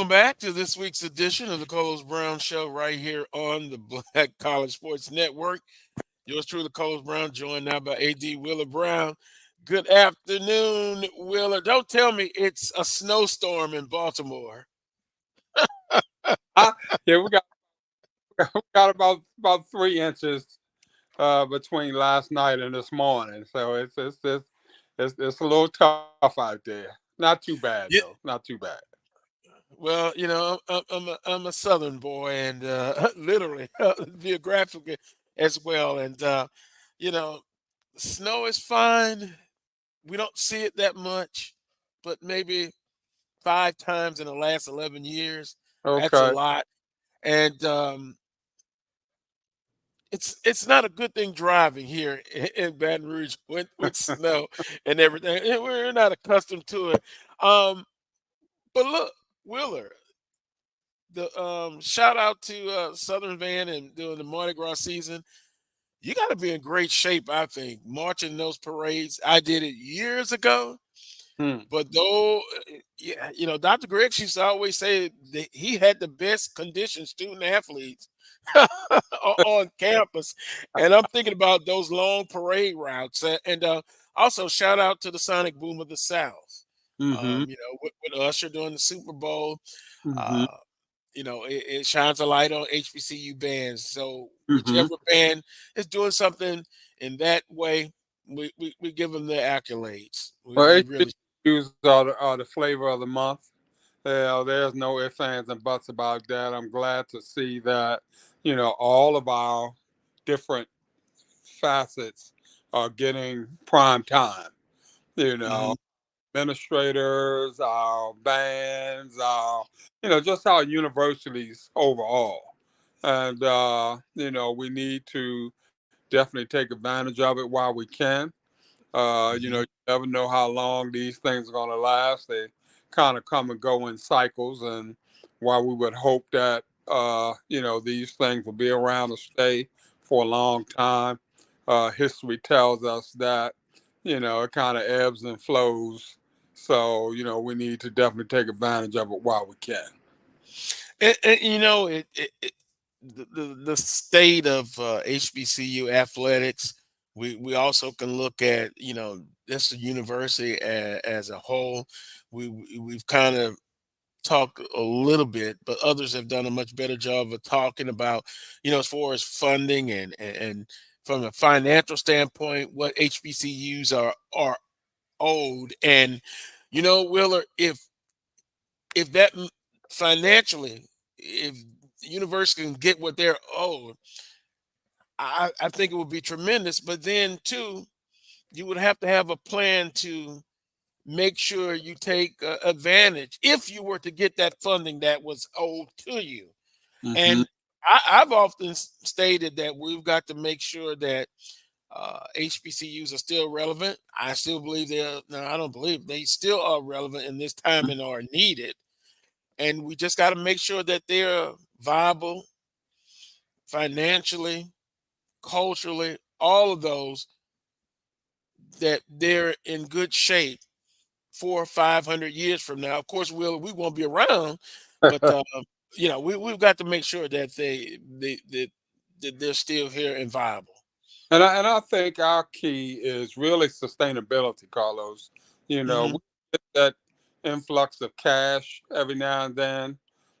back to this week's edition of the Carlos Brown Show right here on the Black College Sports Network. Yours truly, Carlos Brown, joined now by A.D. Wheeler Brown. Good afternoon, Wheeler. Don't tell me it's a snowstorm in Baltimore. Yeah, we got about 3 inches between last night and this morning, so it's a little tough out there. Not too bad Yeah. though. Not too bad. Well, I'm a Southern boy, and literally, geographically as well. And you know, snow is fine. We don't see it that much, but maybe 5 times in the last 11 years. That's a Okay. lot, and it's not a good thing driving here in Baton Rouge with snow and everything. We're not accustomed to it. But look, Wheeler, the shout out to Southern Vann and doing the Mardi Gras season. You got to be in great shape, I think, marching those parades. I did it years ago, but though, yeah, Dr. Griggs used to always say that he had the best conditioned student athletes on campus, and I'm thinking about those long parade routes. And also shout out to the Sonic Boom of the South. Mm-hmm. With Usher during the Super Bowl. Mm-hmm. Uh, it shines a light on HBCU bands. So Mm-hmm. whichever band is doing something in that way, we give them the accolades. Well, We really. HBCUs are the flavor of the month. There's no ifs, ands, and buts about that. I'm glad to see that, all of our different facets are getting prime time. Mhm. Administrators, our bands, just our universities overall. And, we need to definitely take advantage of it while we can. You never know how long these things are going to last. They kind of come and go in cycles. And while we would hope that, these things will be around to stay for a long time, history tells us that, it kind of ebbs and flows. So, we need to definitely take advantage of it while we can. And the state of HBCU athletics. We also can look at this university as a whole. We've kind of talked a little bit, but others have done a much better job of talking about as far as funding and from a financial standpoint, what HBCUs are owed. And Willer, if that financially, if the university can get what they're owed, I think it would be tremendous. But then too, you would have to have a plan to make sure you take advantage if you were to get that funding that was owed to you. Mm-hmm. And I've often stated that we've got to make sure that HBCUs are still relevant. I still believe they're. No, I don't believe they still are relevant in this time and are needed. And we just got to make sure that they're viable financially, culturally, all of those, that they're in good shape 400 or 500 years from now. Of course, we won't be around, but we've got to make sure that that they're still here and viable. And I think our key is really sustainability, Carlos. Hmm. We get that influx of cash every now and then,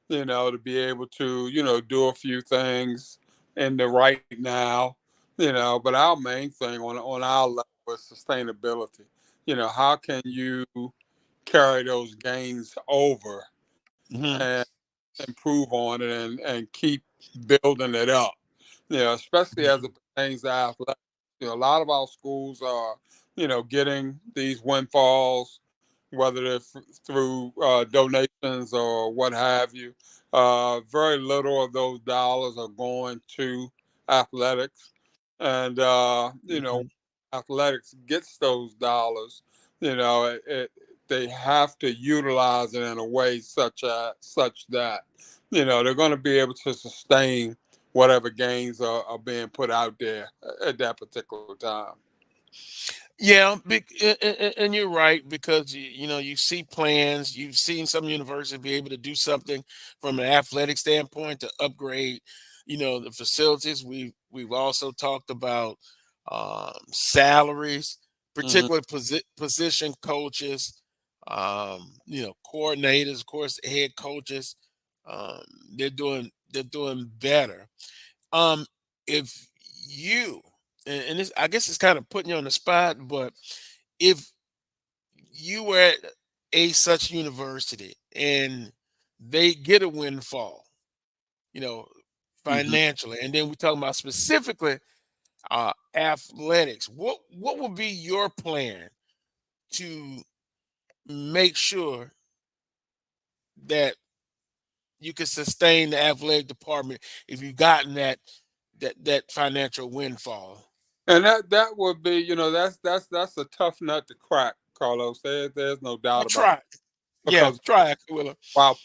to be able to, do a few things in the right now, but our main thing on our level is sustainability. How can you carry those gains over Hmm. and improve on it and keep building it up? Especially as it pertains to athletics. A lot of our schools are, getting these windfalls, whether they're through donations or what have you. Very little of those dollars are going to athletics. And, athletics gets those dollars, they have to utilize it in a way such that, they're going to be able to sustain whatever gains are being put out there at that particular time. Yeah, and you're right because you see plans. You've seen some universities be able to do something from an athletic standpoint to upgrade, the facilities. We've also talked about salaries, Hmm. particularly position coaches, coordinators, of course, head coaches. Um, they're doing better. Um, if you and this, I guess it's kind of putting you on the spot, but if you were at a such university and they get a windfall, you know, Hmm. financially, and then we're talking about specifically athletics, what would be your plan to make sure that you can sustain the athletic department if you've gotten that financial windfall? And that would be, that's a tough nut to crack, Carlos. There's no Well, doubt about it. try. Yeah, Because try, Aquila. while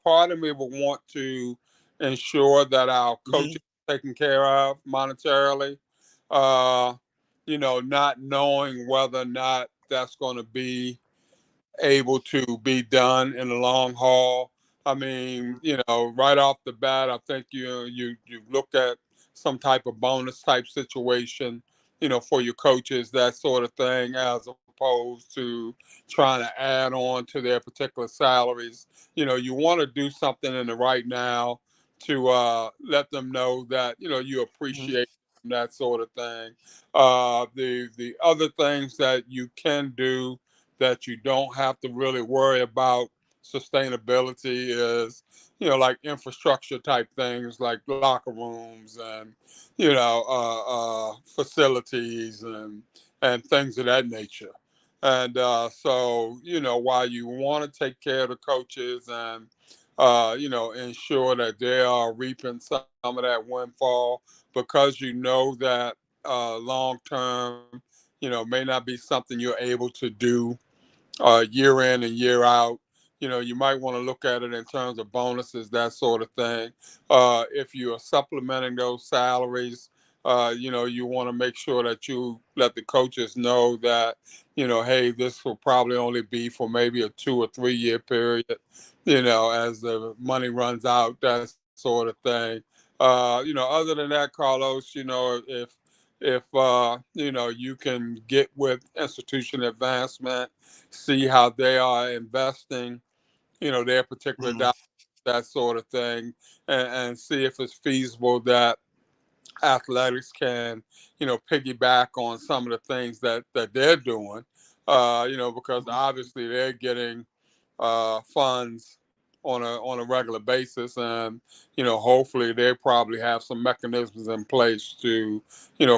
part of me would want to ensure that our Hmm. coaches are taken care of monetarily, uh, not knowing whether or not that's going to be able to be done in the long haul. I mean, right off the bat, I think you look at some type of bonus type situation, for your coaches, that sort of thing, as opposed to trying to add on to their particular salaries. You want to do something in the right now to let them know that you Hmm. appreciate them, that sort of thing. The other things that you can do that you don't have to really worry about sustainability is, like infrastructure type things like locker rooms and, facilities and things of that nature. And so, while you want to take care of the coaches and, ensure that they are reaping some of that windfall, because that long term, may not be something you're able to do year in and year out. You might want to look at it in terms of bonuses, that sort of thing. If you are supplementing those salaries, you want to make sure that you let the coaches know that, hey, this will probably only be for maybe a 2 or 3 year period, as the money runs out, that sort of thing. Other than that, Carlos, if you can get with institution advancement, see how they are investing, their particular Hmm. dollars, that sort of thing, and see if it's feasible that athletics can, piggyback on some of the things that they're doing, because obviously they're getting funds on a regular basis, and hopefully they probably have some mechanisms in place to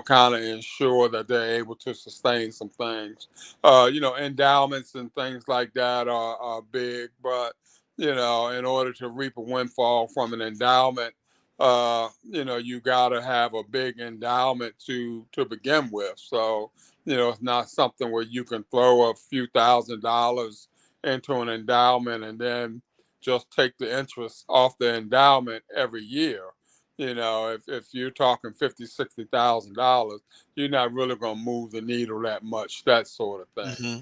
kind of ensure that they're able to sustain some things. Endowments and things like that are big, but in order to reap a windfall from an endowment, you got to have a big endowment to begin with. So it's not something where you can throw a few $1,000s into an endowment and then just take the interest off the endowment every year. If you're talking $50,000, $60,000, you're not really going to move the needle that much, that sort of thing. Hmm.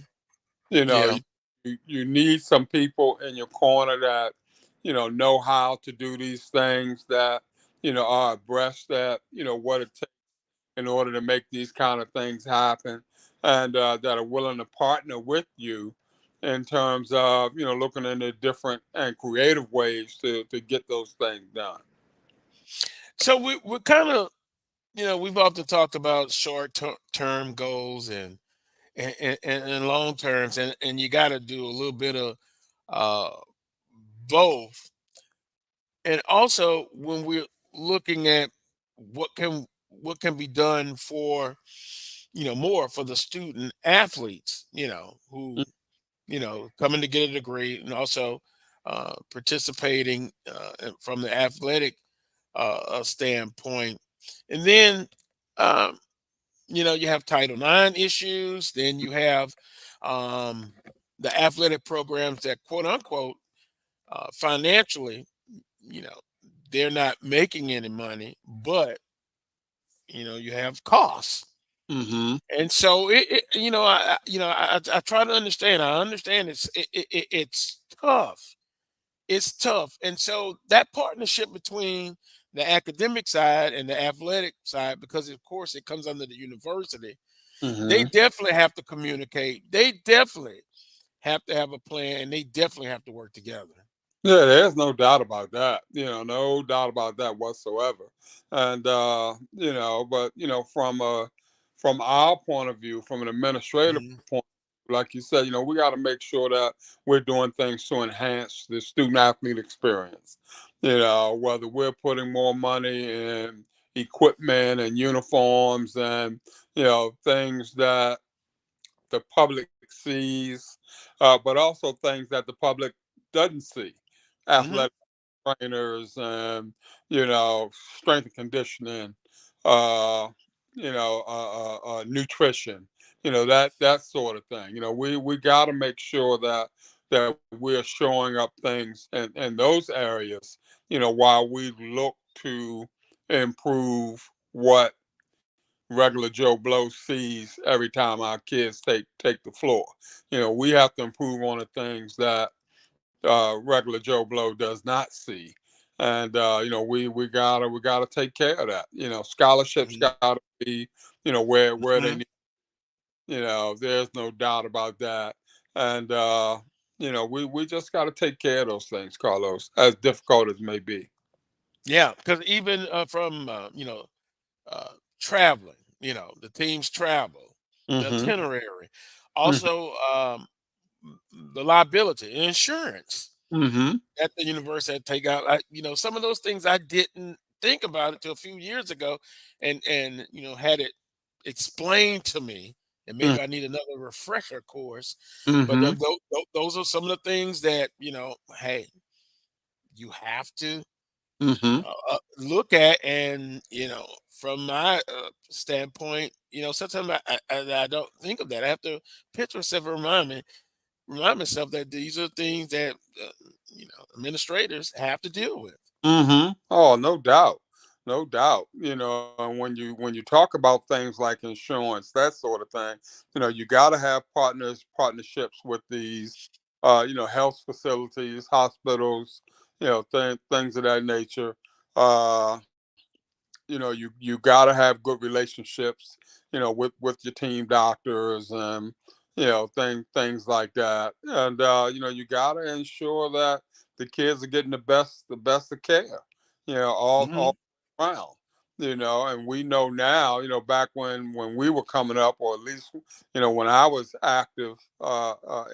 you know Yeah. you need some people in your corner that know how to do these things, that are abreast that what it takes in order to make these kind of things happen, and that are willing to partner with you in terms of looking into different and creative ways to get those things done. So we're kind of, we've often talked about short term goals and long terms, and you got to do a little bit of uh, both. And also, when we're looking at what can be done for, more for the student athletes, who coming to get a degree, and also participating from the athletic standpoint, and then um, you have Title IX issues. Then you have um, the athletic programs that, quote unquote, financially, you know, they're not making any money, but you have costs. Mm-hmm. And so I try to understand. I understand it's tough. It's tough. And so that partnership between the academic side and the athletic side, because of course it comes under the university, they Mm-hmm. definitely have to communicate. They definitely have to have a plan, and they definitely have to work together. Yeah, there's no doubt about that. No doubt about that whatsoever. And but from our point of view, from an administrative Mhm. point, like you said, we got to make sure that we're doing things to enhance the student athlete experience. Whether we're putting more money in equipment and uniforms and things that the public sees, but also things that the public doesn't see. Mhm. Athletic trainers and strength and conditioning, uh, nutrition, that sort of thing. We got to make sure that we're showing up things in those areas. While we look to improve what regular Joe Blow sees every time our kids take the floor. We have to improve on the things that regular Joe Blow does not see, and we gotta take care of that. Scholarships Mhm. gotta be where they Mhm. need. There's no doubt about that, and we just gotta take care of those things, Carlos, as difficult as may be. Yeah, because even from uh, traveling, the teams travel, the Mm-hmm. itinerary, also the liability, insurance Mm-hmm. at the university had to take out. Some of those things I didn't think about it till a few years ago, and had it explained to me, and maybe I need another refresher course. But Mm-hmm. those are some of the things that hey, you have to Mm-hmm. look at. And from my standpoint, sometimes I don't think of that. I have to pitch myself and remind myself that these are things that administrators have to deal with. Mm-hmm. Oh, no doubt. No doubt. And when you talk about things like insurance, that sort of thing, you gotta have partnerships with these health facilities, hospitals, things of that nature. Uh, you got to have good relationships with your team doctors and things like that, and you got to ensure that the kids are getting the best of care Hmm. all around. And we know now, back when we were coming up, or at least when I was active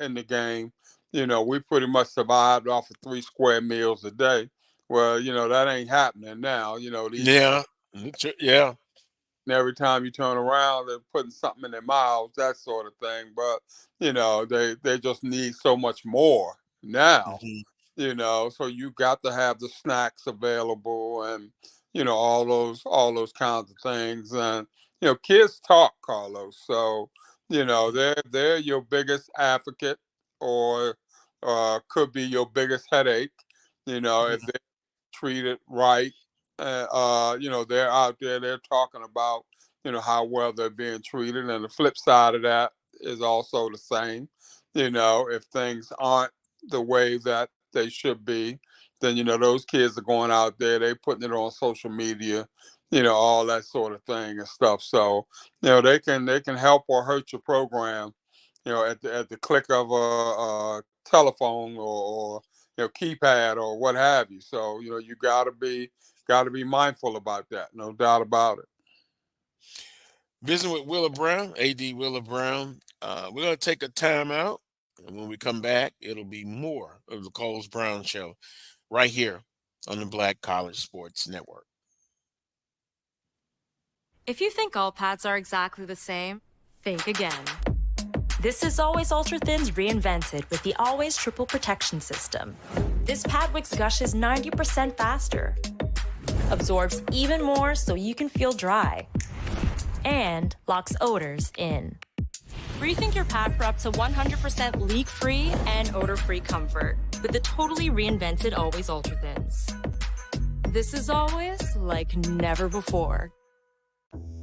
in the game, we pretty much survived off of 3 square meals a day. Well, that ain't happening now. These Yeah. Yeah. and every time you turn around, they're putting something in their mouths, that sort of thing. But they just need so much more now. Hmm. So you got to have the snacks available, and all those kinds of things. And kids talk, Carlos. So they're your biggest advocate, or could be your biggest headache. If Hmm. they treated right. They're out there, they're talking about, how well they're being treated. And the flip side of that is also the same. If things aren't the way that they should be, then, those kids are going out there, they putting it on social media, all that sort of thing and stuff. So, they can help or hurt your program, at the click of a telephone, or keypad, or what have you. So you got to be mindful about that. No doubt about it. Visiting with Willa Brown, AD Willa Brown. We're going to take a time out. And when we come back, it'll be more of the Carlos Brown Show right here on the Black College Sports Network. If you think all pads are exactly the same, think again. This is Always Ultra Thins reinvented with the Always Triple Protection System. This pad wicks gushes 90% faster, absorbs even more so you can feel dry, and locks odors in. Rethink your pad for up to 100% leak-free and odor-free comfort with the totally reinvented Always Ultra Thins. This is always like never before.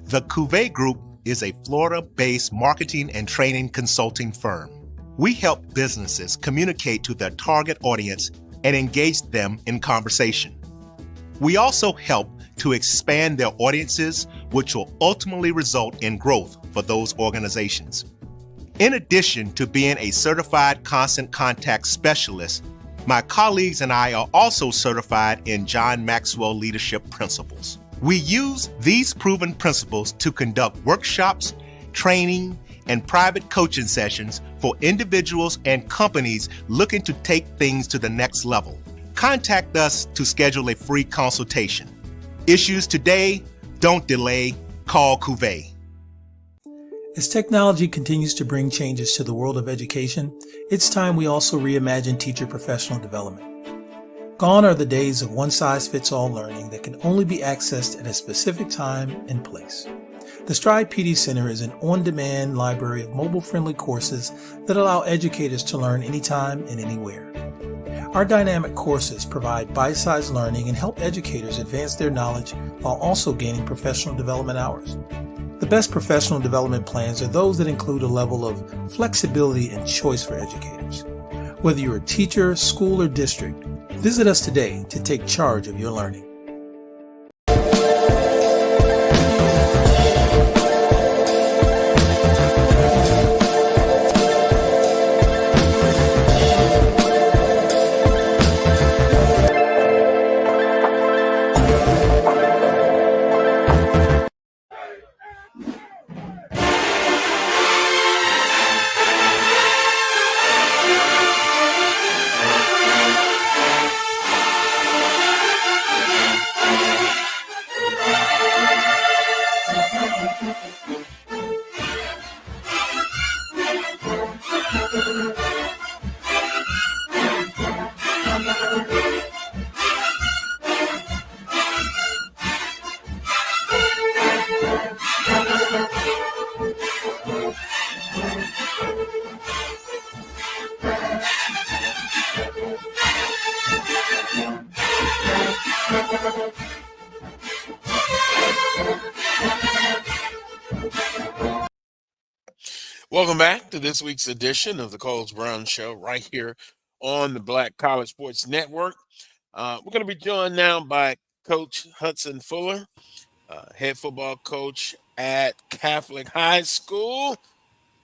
The Cuvée Group is a Florida-based marketing and training consulting firm. We help businesses communicate to their target audience and engage them in conversation. We also help to expand their audiences, which will ultimately result in growth for those organizations. In addition to being a certified constant contact specialist, my colleagues and I are also certified in John Maxwell Leadership Principles. We use these proven principles to conduct workshops, training, and private coaching sessions for individuals and companies looking to take things to the next level. Contact us to schedule a free consultation. Issues today, don't delay, call Cuvée. As technology continues to bring changes to the world of education, it's time we also reimagine teacher professional development. Gone are the days of one-size-fits-all learning that can only be accessed at a specific time and place. The Stride PD Center is an on-demand library of mobile-friendly courses that allow educators to learn anytime and anywhere. Our dynamic courses provide bite-sized learning and help educators advance their knowledge while also gaining professional development hours. The best professional development plans are those that include a level of flexibility and choice for educators. Whether you're a teacher, school, or district, visit us today to take charge of your learning. Welcome back to this week's edition of the Carlos Brown Show right here on the Black College Sports Network. We're going to be joined now by Coach Hudson Fuller, head football coach at Catholic High School.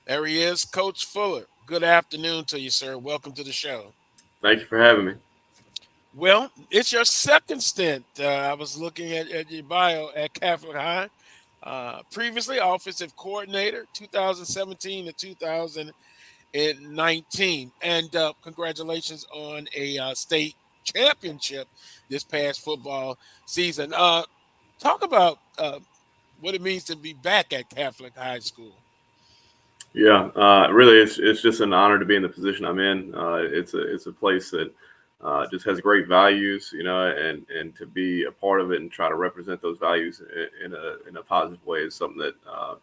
There he is, Coach Fuller. Good afternoon to you, sir. Welcome to the show. Thank you for having me. Well, it's your second stint. I was looking at your bio at Catholic High. Previously offensive coordinator, 2017 to 2019. And congratulations on a state championship this past football season. Talk about what it means to be back at Catholic High School. Yeah, really, it's just an honor to be in the position I'm in. It's a place that just has great values, and to be a part of it and try to represent those values in a positive way is something that I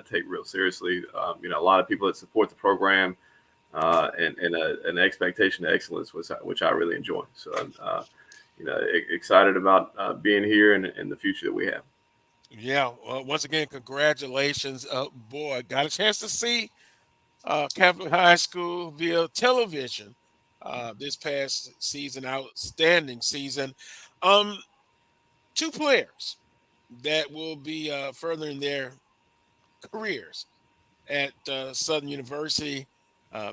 take real seriously. A lot of people that support the program and an expectation of excellence, which I really enjoy. So I'm excited about being here and the future that we have. Yeah. Well, once again, congratulations. Boy, got a chance to see Catholic High School via television this past season. Outstanding season. Two players that will be furthering their careers at Southern University,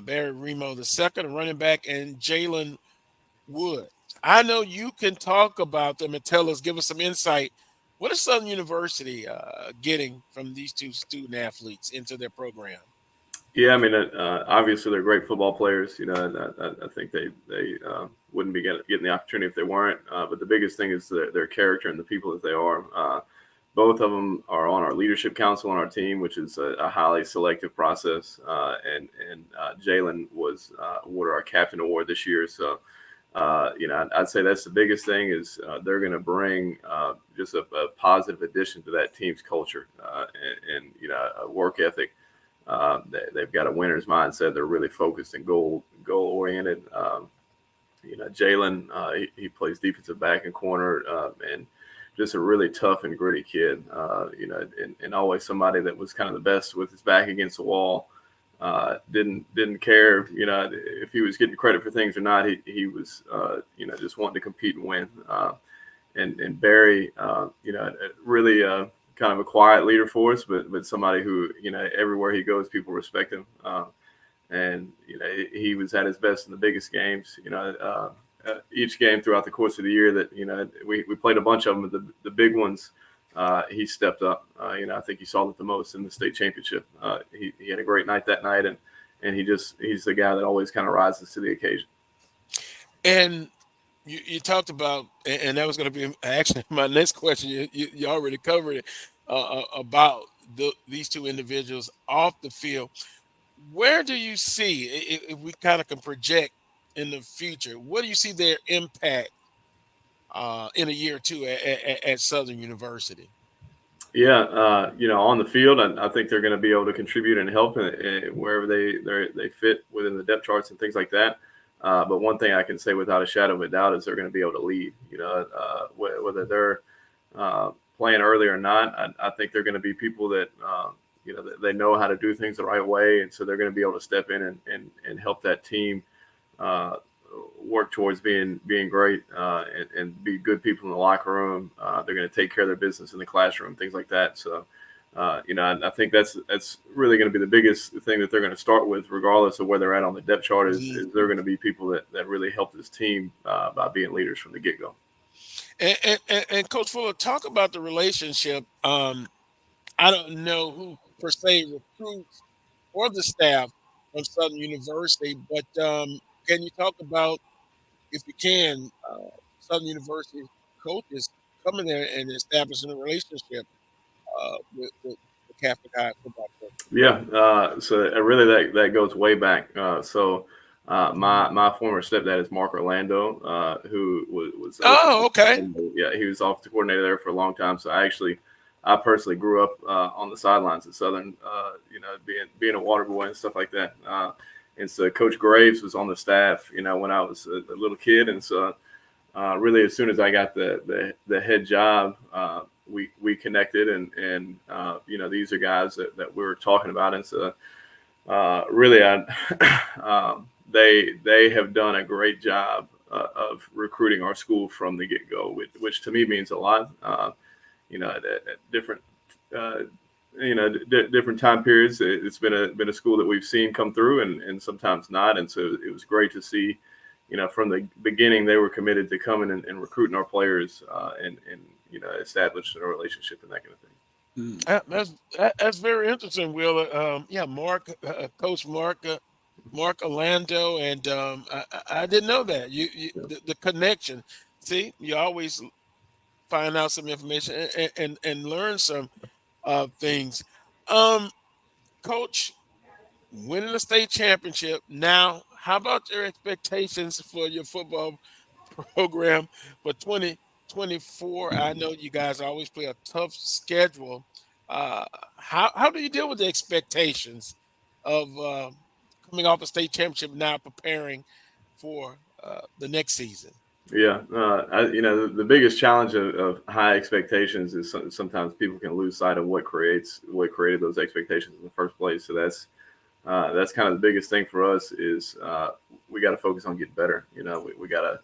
Barry Remo II, a running back, and Jalen Wood. I know you can talk about them and give us some insight. What is Southern University getting from these two student athletes into their program? Yeah, I mean, obviously they're great football players. I think they wouldn't be getting the opportunity if they weren't. But the biggest thing is their character and the people that they are. Both of them are on our leadership council on our team, which is a highly selective process. And Jalen was awarded our captain award this year. So, I'd say that's the biggest thing is they're going to bring just a positive addition to that team's culture and a work ethic. They've got a winner's mindset. They're really focused and goal oriented. Jalen, he plays defensive back and corner, and just a really tough and gritty kid, and always somebody that was kind of the best with his back against the wall. Didn't care, if he was getting credit for things or not. He was, just wanting to compete and win. And Barry, really kind of a quiet leader for us, but somebody who, everywhere he goes, people respect him. And he was at his best in the biggest games. Each game throughout the course of the year that we played a bunch of them, but the big ones, he stepped up. I think you saw it the most in the state championship. He had a great night that night, and he's the guy that always kind of rises to the occasion. And you talked about, and that was going to be actually my next question. You already covered it about these two individuals off the field. Where do you see, if we kind of can project in the future, what do you see their impact in a year or two at Southern University? Yeah, on the field, I think they're going to be able to contribute and help wherever they fit within the depth charts and things like that. But one thing I can say without a shadow of a doubt is they're going to be able to lead. Whether they're playing early or not, I think they're going to be people that they know how to do things the right way, and so they're going to be able to step in and help that team work towards being great and be good people in the locker room. They're going to take care of their business in the classroom, things like that. So, I think that's really going to be the biggest thing that they're going to start with, regardless of where they're at on the depth chart, is they're going to be people that really help this team by being leaders from the get-go. And Coach Fuller, talk about the relationship. I don't know who per se recruits or the staff from Southern University, but can you talk about, if you can, Southern University coaches coming there and establishing a relationship with the Catholic High football club? Yeah, so really that goes way back. My former stepdad is Mark Orlando, who was okay. Yeah, he was offensive coordinator there for a long time. So I personally grew up on the sidelines at Southern, being a water boy and stuff like that. And so Coach Graves was on the staff, when I was a little kid. And so really, as soon as I got the head job, we connected, and these are guys that we were talking about. And so really, they have done a great job of recruiting our school from the get-go, which to me means a lot. At different different time periods, it's been a school that we've seen come through and sometimes not. And so it was great to see, from the beginning, they were committed to coming and recruiting our players and establishing a relationship and that kind of thing. That's very interesting, Wheeler. Mark, Coach Mark Orlando, and I didn't know that. The connection. See, you always find out some information and learn some things. Coach, winning the state championship. Now, how about your expectations for your football program for 2024? I know you guys always play a tough schedule. How do you deal with the expectations of coming off a state championship, now preparing for the next season? Yeah, the biggest challenge of high expectations is sometimes people can lose sight of what created those expectations in the first place. So that's kind of the biggest thing for us is we got to focus on getting better. We got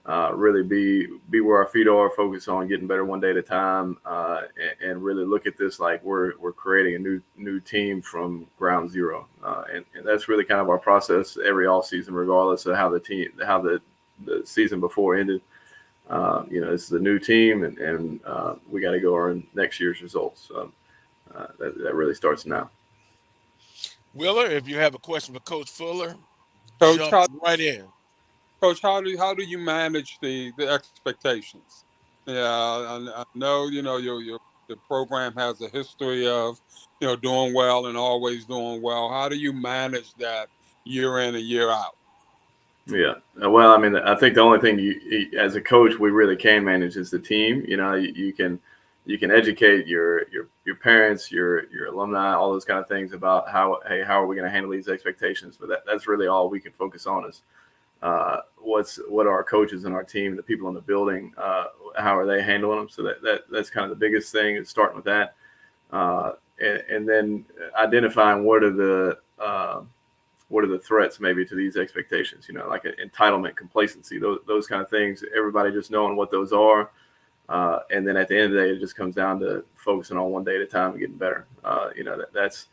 to really be where our feet are, focus on getting better one day at a time, and really look at this like we're creating a new team from ground zero. And that's really kind of our process every off season, regardless of how the season before ended. This is a new team, and we got to go earn next year's results. So that really starts now. Wheeler, if you have a question for Coach Fuller, Coach, jump right in. Coach, how do you manage the expectations? Yeah, I know your program has a history of doing well and always doing well. How do you manage that year in and year out? Yeah. Well, I mean, I think the only thing you as a coach, we really can manage is the team. You can educate your parents, your alumni, all those kind of things about how are we going to handle these expectations? But that's really all we can focus on is what our coaches and our team, the people in the building, how are they handling them? So that's kind of the biggest thing, is starting with that, and then identifying what are the threats maybe to these expectations. Like entitlement, complacency, those kind of things. Everybody just knowing what those are, and then at the end of the day, it just comes down to focusing on one day at a time and getting better. That's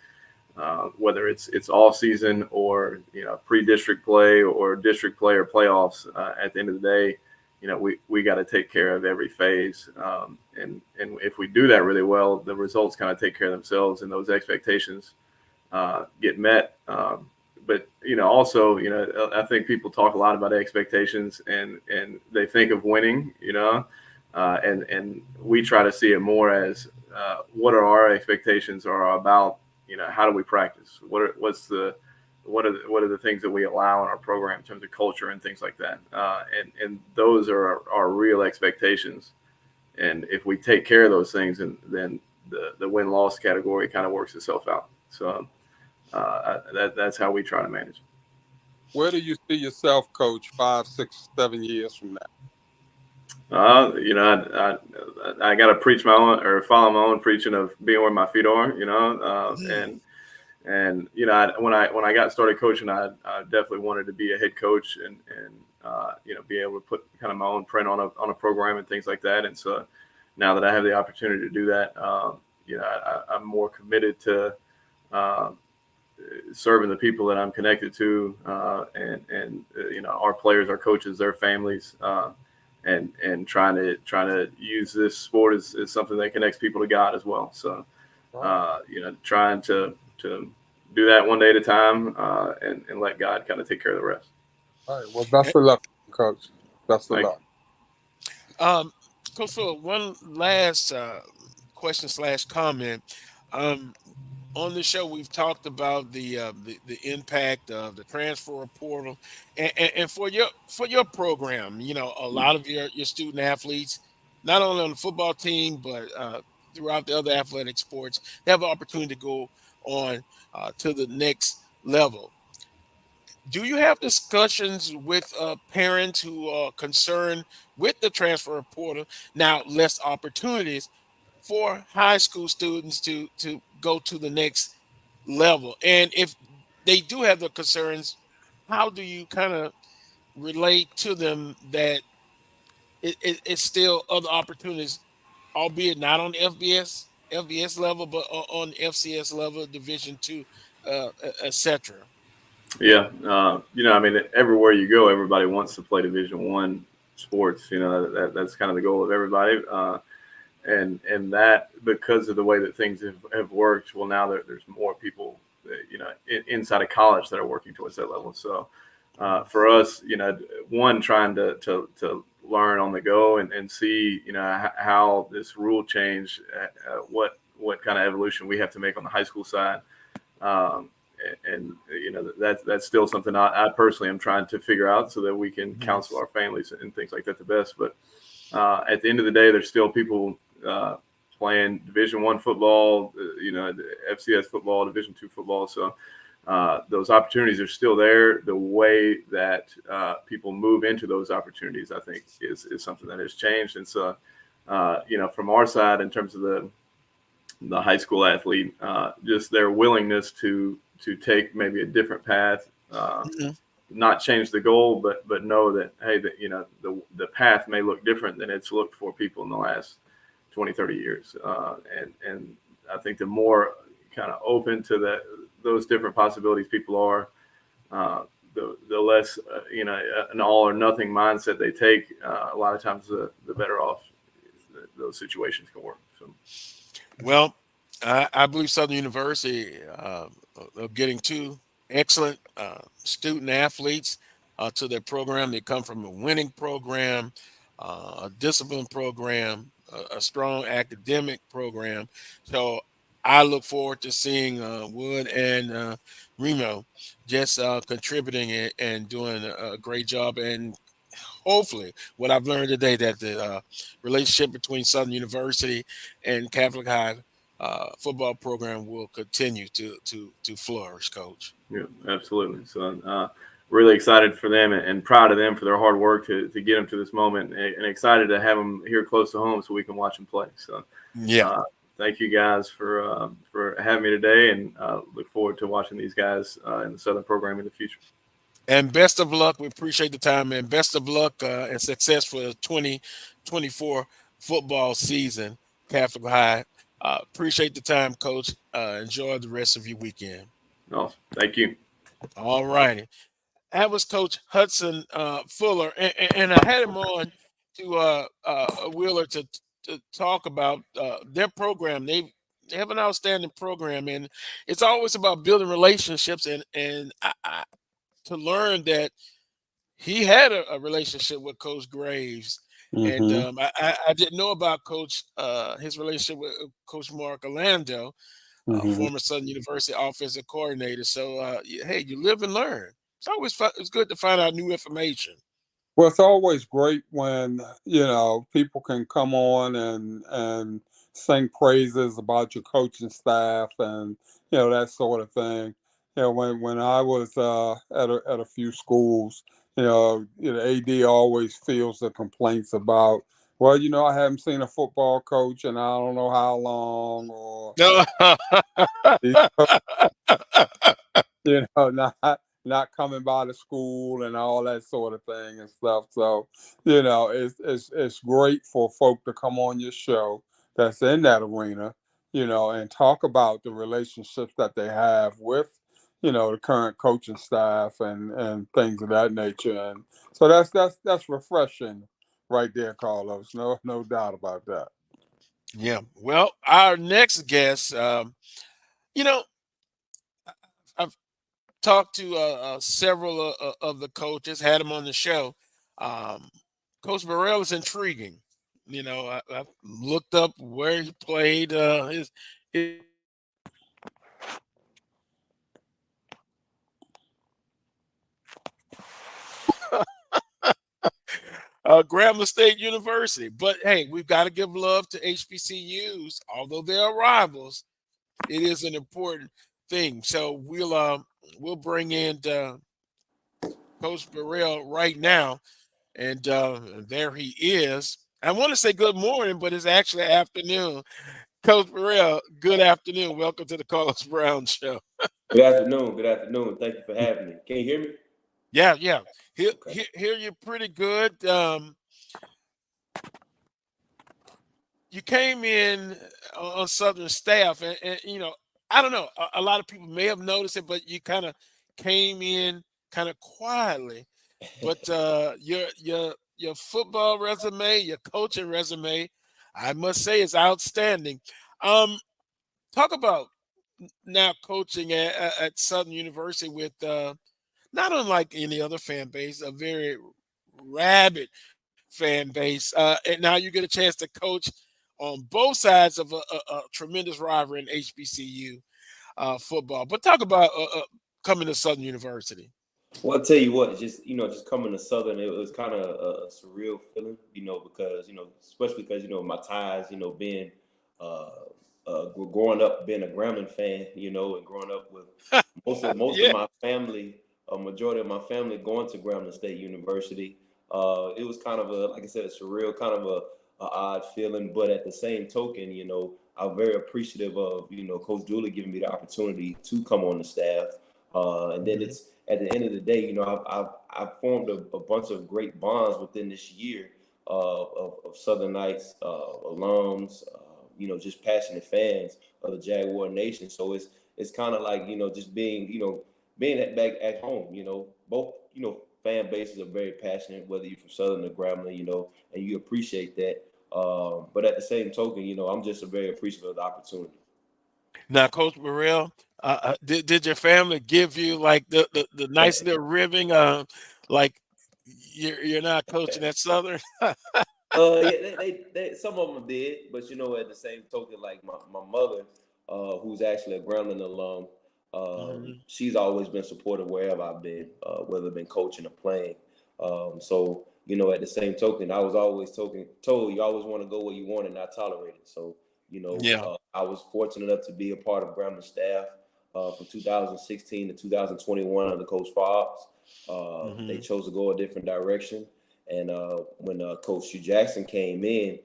whether it's all season or pre-district play or district play or playoffs. At the end of the day, we got to take care of every phase, and if we do that really well, the results kind of take care of themselves, and those expectations get met. But also, I think people talk a lot about expectations, and they think of winning, and we try to see it more as what are our expectations are about. How do we practice? What are the things that we allow in our program in terms of culture and things like that? And those are our real expectations. And if we take care of those things, then the win-loss category kind of works itself out. So that's how we try to manage. Where do you see yourself, Coach, 5, 6, 7 years from now? I got to preach my own or follow my own preaching of being where my feet are, and when I got started coaching, I definitely wanted to be a head coach and be able to put kind of my own print on a program and things like that. And so now that I have the opportunity to do that, I'm more committed to serving the people that I'm connected to, and our players, our coaches, their families. And trying to use this sport as something that connects people to God as well. So, trying to do that one day at a time, and let God kind of take care of the rest. All right. Well, best of luck, Coach. Best of luck. Coach Phil, one last question / comment. On the show, we've talked about the impact of the transfer portal, and for your program, a lot of your student athletes, not only on the football team but throughout the other athletic sports, they have the opportunity to go on to the next level. Do you have discussions with parents who are concerned with the transfer portal, now less opportunities for high school students to go to the next level? And if they do have the concerns, how do you kind of relate to them that it's still other opportunities, albeit not on the FBS level, but on FCS level, Division II, etc.? Yeah, everywhere you go, everybody wants to play Division I sports. That's kind of the goal of everybody. And that, because of the way that things have worked, well, now there's more people, inside of college that are working towards that level. So for us, one, trying to learn on the go and see, how this rule change, what kind of evolution we have to make on the high school side. That's still something I personally am trying to figure out so that we can counsel our families and things like that the best. But at the end of the day, there's still people playing Division I football, FCS football, Division II football. So those opportunities are still there. The way that people move into those opportunities, I think, is something that has changed. And so, from our side, in terms of the high school athlete, just their willingness to take maybe a different path, not change the goal, but know that, hey, the path may look different than it's looked for people in the last 20, 30 years. And I think the more kind of open to those different possibilities people are, the less, an all or nothing mindset they take, a lot of times the better off those situations can work. So. Well, I believe Southern University of getting two excellent student athletes to their program. They come from a winning program, a disciplined program, a strong academic program. So I look forward to seeing Wood and Remo just contributing and doing a great job. And hopefully what I've learned today, that the relationship between Southern University and Catholic High football program will continue to flourish, Coach. Yeah, absolutely. So really excited for them and proud of them for their hard work to get them to this moment, and excited to have them here close to home so we can watch them play. So, thank you guys for having me today, and look forward to watching these guys in the Southern program in the future. And best of luck. We appreciate the time, man. Best of luck and success for the 2024 football season, Catholic High. Appreciate the time, Coach. Enjoy the rest of your weekend. Awesome. Thank you. All righty. That was Coach Hudson Fuller, and I had him on to Wheeler to talk about their program. They have an outstanding program, and it's always about building relationships. And I to learn that he had a relationship with Coach Graves, and I didn't know about Coach his relationship with Coach Mark Orlando, former Southern University offensive coordinator. So hey, you live and learn. It's always fun. It's good to find out new information. Well, it's always great when, people can come on and sing praises about your coaching staff and, that sort of thing. When I was at a few schools, AD always feels the complaints about, well, I haven't seen a football coach and I don't know how long, or not coming by the school and all that sort of thing and stuff. So, it's great for folk to come on your show that's in that arena, and talk about the relationships that they have with, the current coaching staff and things of that nature. And so that's refreshing right there, Carlos. No doubt about that. Yeah. Well, our next guest, I've talked to several of the coaches, had them on the show. Coach Burrell is intriguing. I looked up where he played. His Grambling State University. But hey, we've got to give love to HBCUs, although they are rivals. It is an important thing. So we'll bring in Coach Burrell right now, and there he is. I want to say good morning, but it's actually afternoon. Coach Burrell, good afternoon. Welcome to the Carlos Brown Show. Good afternoon. Good afternoon. Thank you for having me. Can you hear me? Yeah. Hear you pretty good. You came in on Southern staff, and I don't know. A lot of people may have noticed it, but you kind of came in kind of quietly. But your football resume, your coaching resume, I must say, is outstanding. Talk about now coaching at Southern University with not unlike any other fan base, a very rabid fan base. And now you get a chance to coach on both sides of a tremendous rivalry in HBCU football. But talk about coming to Southern University. Well, I'll tell you what, just coming to Southern, it was kind of a surreal feeling, because, especially because, my ties, being growing up being a Grambling fan, and growing up with most of my family, a majority of my family going to Grambling State University. It was kind of like I said, a surreal, kind of a odd feeling, but at the same token, I'm very appreciative of, Coach Dooley giving me the opportunity to come on the staff. And then it's at the end of the day, I've formed a bunch of great bonds within this year of Southern Knights, alums, just passionate fans of the Jaguar Nation. So it's kind of like, just being back at home, both, fan bases are very passionate, whether you're from Southern or Grambling, and you appreciate that. But at the same token, I'm just very appreciative of the opportunity. Now, Coach Burrell, did your family give you like the nice little ribbing? Like you're not coaching at Southern? They some of them did, but at the same token, like my mother, who's actually a Grambling alum, she's always been supportive wherever I've been, whether I've been coaching or playing. So at the same token, I was always told you always want to go where you want and not tolerate it. So I was fortunate enough to be a part of Grambling staff from 2016 to 2021 under Coach Fobbs. They chose to go a different direction. And when Coach Hugh Jackson came in,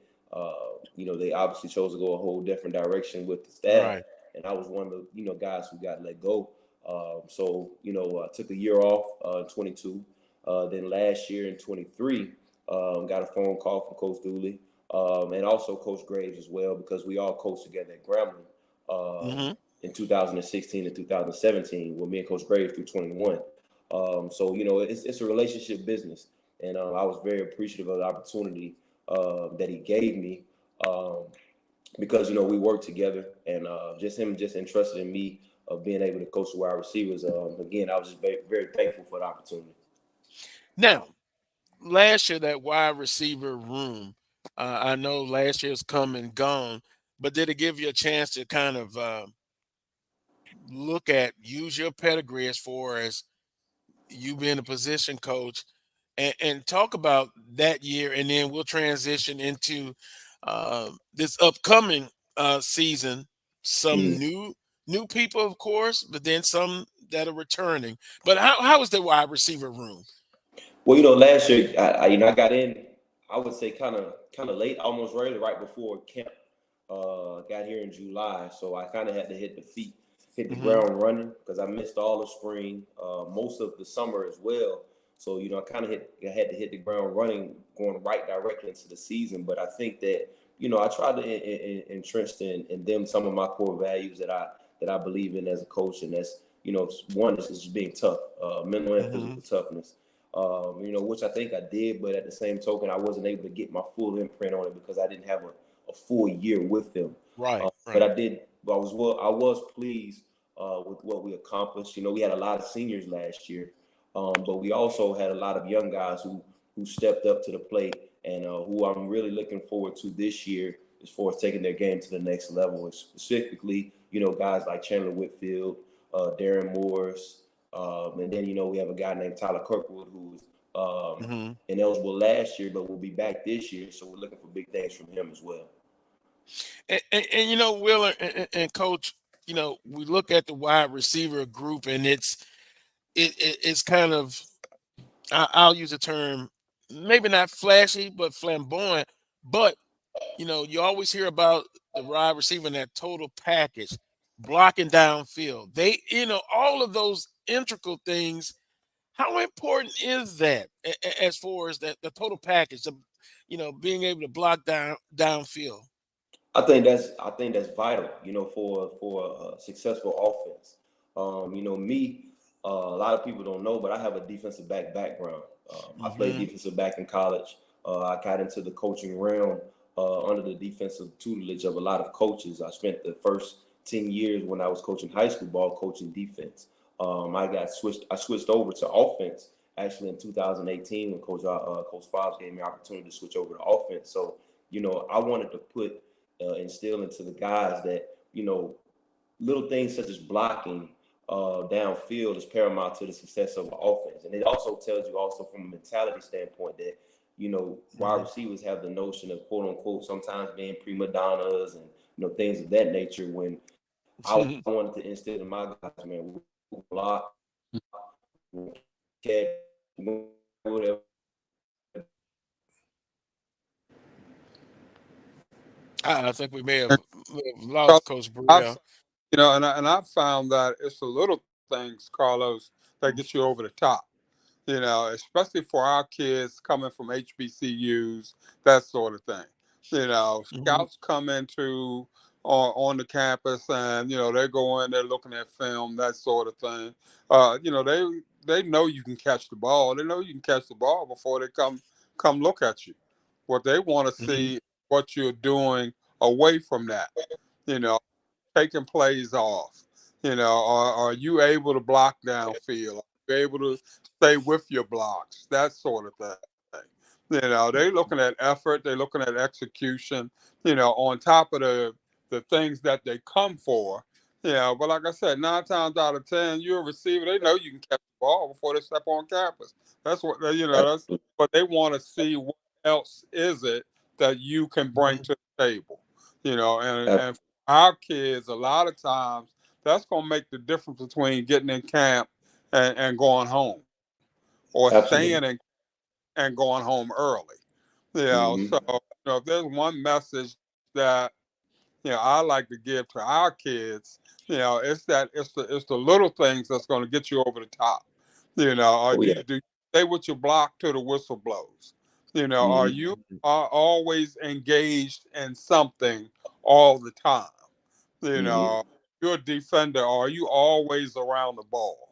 they obviously chose to go a whole different direction with the staff. Right. And I was one of the, guys who got let go. So I took a year off, 22. Then last year in 23, got a phone call from Coach Dooley and also Coach Graves as well, because we all coached together at Grambling in 2016 and 2017 with me and Coach Graves through 21. So, it's a relationship business. And I was very appreciative of the opportunity that he gave me because, we worked together, and just him just entrusted in me of being able to coach the wide receivers. Again, I was just very, very thankful for the opportunity. Now, last year, that wide receiver room, I know last year's come and gone, but did it give you a chance to kind of use your pedigree as far as you being a position coach, and talk about that year, and then we'll transition into this upcoming season. Some new people, of course, but then some that are returning. But how is the wide receiver room? Well, last year, I got in, I would say kind of late, almost right before camp. Got here in July, so I kind of had to hit the ground running, because I missed all the spring, most of the summer as well. So, I kind of had to hit the ground running, going right directly into the season. But I think that, I tried to entrench in them some of my core values that I believe in as a coach. And that's, one is just being tough, mental and physical toughness, which I think I did. But at the same token, I wasn't able to get my full imprint on it because I didn't have a full year with them. Right. But I did. I was pleased with what we accomplished. We had a lot of seniors last year, but we also had a lot of young guys who stepped up to the plate, and who I'm really looking forward to this year as far as taking their game to the next level. And specifically, guys like Chandler Whitfield, Darren Morris, and then we have a guy named Tyler Kirkwood who was ineligible last year, but will be back this year. So we're looking for big things from him as well. And Will and Coach, we look at the wide receiver group, and it's kind of, I'll use a term, maybe not flashy, but flamboyant. But you always hear about the wide receiver in that total package, blocking downfield. They, all of those integral things. How important is that as far as the total package of, being able to block downfield? I think that's vital, for a successful offense. Me, a lot of people don't know, but I have a defensive background. I played defensive back in college. I got into the coaching realm under the defensive tutelage of a lot of coaches. I spent the first 10 years when I was coaching high school ball, coaching defense. I switched over to offense actually in 2018 when Coach Fobbs gave me an opportunity to switch over to offense. So, I wanted to instill into the guys that, little things such as blocking downfield is paramount to the success of an offense. And it also tells you also from a mentality standpoint that, wide receivers have the notion of quote unquote sometimes being prima donnas and, things of that nature, when I wanted to instill in my guys, man, we block, catch, whatever. I think we may have lost Coach Burrell. And I found that it's the little things, Carlos, that get you over the top. Especially for our kids coming from HBCUs, that sort of thing. Scouts come into on the campus, and they go in, they're looking at film, that sort of thing. They know you can catch the ball. They know you can catch the ball before they come look at you. What they want to see what you're doing away from that, taking plays off, are you able to block downfield? Are you able to stay with your blocks? That sort of thing. They're looking at effort. They're looking at execution, on top of the things that they come for. But like I said, 9 times out of 10, you're a receiver. They know you can catch the ball before they step on campus. That's what, that's what they want to see. What else is it that you can bring to the table? And for our kids, a lot of times, that's going to make the difference between getting in camp and going home. or Absolutely. staying and going home early. So if there's one message that I like to give to our kids, it's that it's the little things that's going to get you over the top. Or do you stay with your block till the whistle blows? Are you are always engaged in something all the time? You're a defender. Are you always around the ball?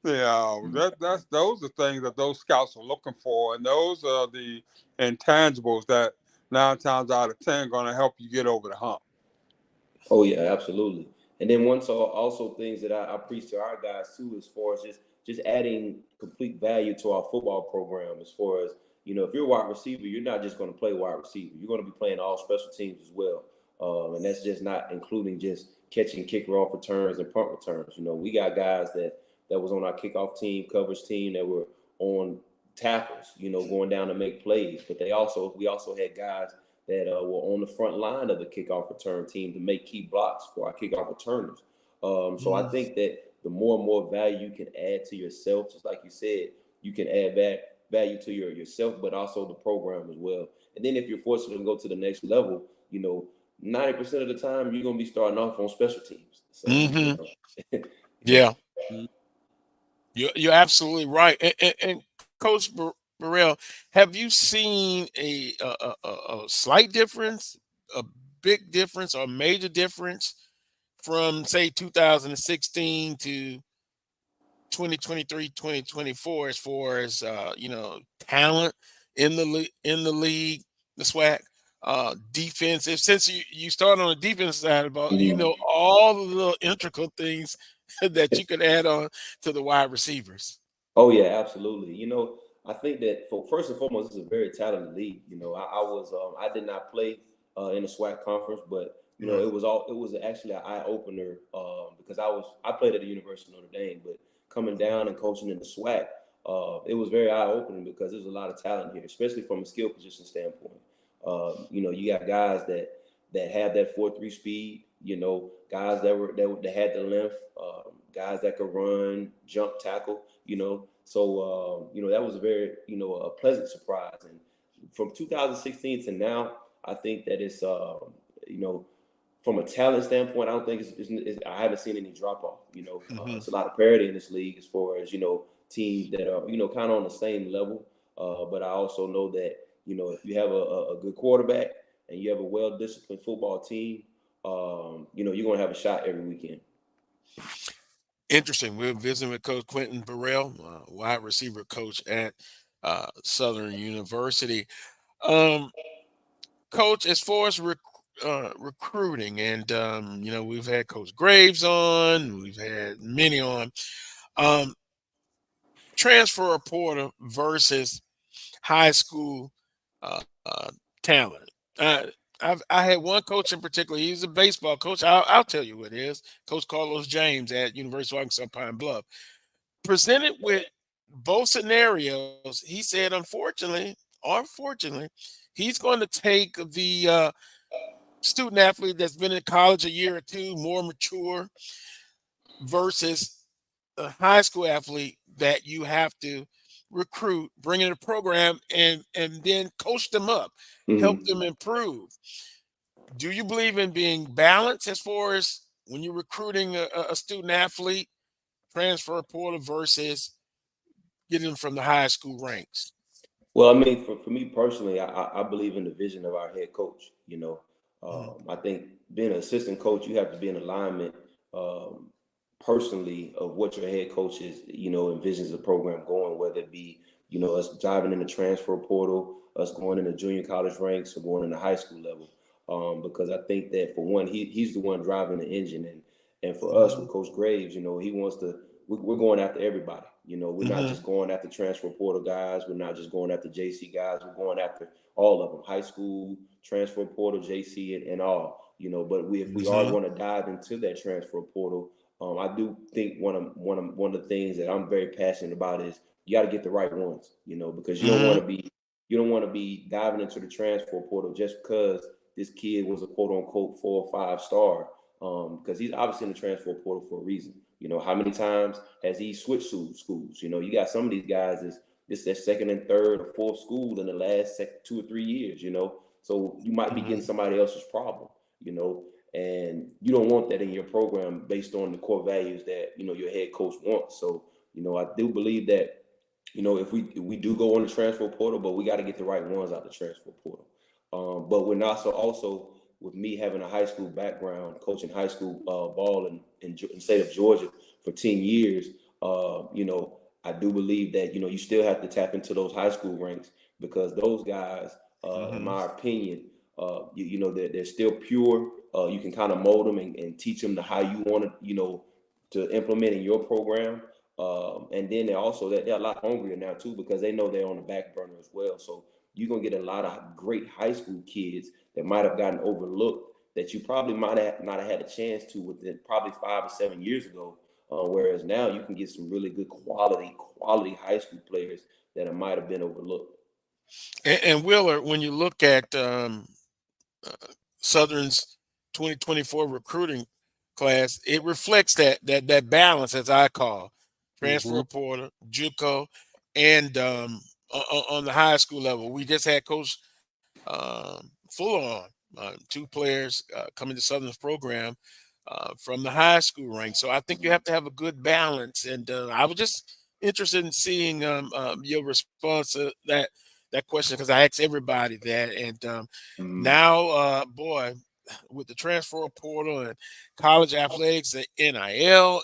That's those are things that those scouts are looking for, and those are the intangibles that 9 times out of 10 going to help you get over the hump. Oh yeah, absolutely. And then also things that I preach to our guys too, as far as just adding complete value to our football program. As far as if you're a wide receiver, you're not just going to play wide receiver. You're going to be playing all special teams as well, and that's just not including just catching kickoff returns and punt returns. We got guys that was on our kickoff team, coverage team, that were on tackles, going down to make plays. But we also had guys that were on the front line of the kickoff return team to make key blocks for our kickoff returners. So I think that the more and more value you can add to yourself, just like you said, you can add back value to yourself, but also the program as well. And then if you're fortunate to go to the next level, 90% of the time you're going to be starting off on special teams. So, Yeah. You're absolutely right. And Coach Burrell, have you seen a slight difference, a big difference, or major difference from say 2016 to 2023, 2024 as far as talent in the league, the SWAC, defensive? Since you started on the defense side, about all the little intricate things that you could add on to the wide receivers. Oh yeah, absolutely. I think that first and foremost, it's a very talented league. I did not play in the SWAC conference, but it was actually an eye opener because I played at the University of Notre Dame, but coming down and coaching in the SWAC, it was very eye opening because there's a lot of talent here, especially from a skill position standpoint. You got guys that have that 4.3 speed. Guys that had the length, guys that could run, jump, tackle. So that was a very a pleasant surprise. And from 2016 to now, I think that it's from a talent standpoint, I don't think I haven't seen any drop off. It's a lot of parity in this league as far as teams that are kind of on the same level. But I also know that if you have a good quarterback and you have a well disciplined football team, you're going to have a shot every weekend. Interesting. We're visiting with Coach Quentin Burrell, wide receiver coach at Southern University. Coach, as far as recruiting, and we've had Coach Graves on, we've had many on. Transfer portal versus high school talent. I had one coach in particular. He's a baseball coach. I'll tell you what it is. Coach Carlos James at University of Arkansas Pine Bluff. Presented with both scenarios, he said, unfortunately, he's going to take the student athlete that's been in college a year or two, more mature, versus a high school athlete that you have to recruit, bring in a program, and then coach them up, help them improve. Do you believe in being balanced as far as when you're recruiting a student athlete, transfer portal versus getting them from the high school ranks? Well, I mean, for me personally, I believe in the vision of our head coach. I think being an assistant coach, you have to be in alignment personally of what your head coach is, envisions the program going, whether it be, us diving in the transfer portal, us going in the junior college ranks, or going in the high school level. Because I think that for one, he's the one driving the engine, and for us with Coach Graves, he wants to. We're going after everybody. We're not just going after transfer portal guys. We're not just going after JC guys. We're going after all of them: high school, transfer portal, JC, and all. But if we are going to dive into that transfer portal, I do think one of the things that I'm very passionate about is you got to get the right ones. Because you don't want to be diving into the transfer portal just because this kid was a quote unquote 4 or 5 star. Because he's obviously in the transfer portal for a reason. How many times has he switched schools? You got some of these guys this their second and third or fourth school in the last 2 or 3 years, you know. So you might be getting somebody else's problem, you know, and you don't want that in your program based on the core values that, you know, your head coach wants. So, you know, I do believe that, you know, if we do go on the transfer portal, but we got to get the right ones out the transfer portal. But we're not also with me having a high school background, coaching high school ball in the state of Georgia for 10 years, you know, I do believe that, you know, you still have to tap into those high school ranks because those guys, in my opinion, you know, they're still pure. You can kind of mold them and teach them to how you want to, you know, to implement in your program. And then they're a lot hungrier now too, because they know they're on the back burner as well. So you're going to get a lot of great high school kids that might have gotten overlooked that you probably might have not have had a chance to within probably 5 or 7 years ago. Whereas now you can get some really good quality high school players that might have been overlooked. And Wheeler, when you look at Southern's 2024 recruiting class, it reflects that balance, as I call transfer portal, JUCO, and on the high school level. We just had Coach Fuller on, 2 players coming to Southern's program from the high school rank. So I think you have to have a good balance. And I was just interested in seeing your response to that question, because I asked everybody that. And now, boy, with the transfer portal and college athletics, the NIL,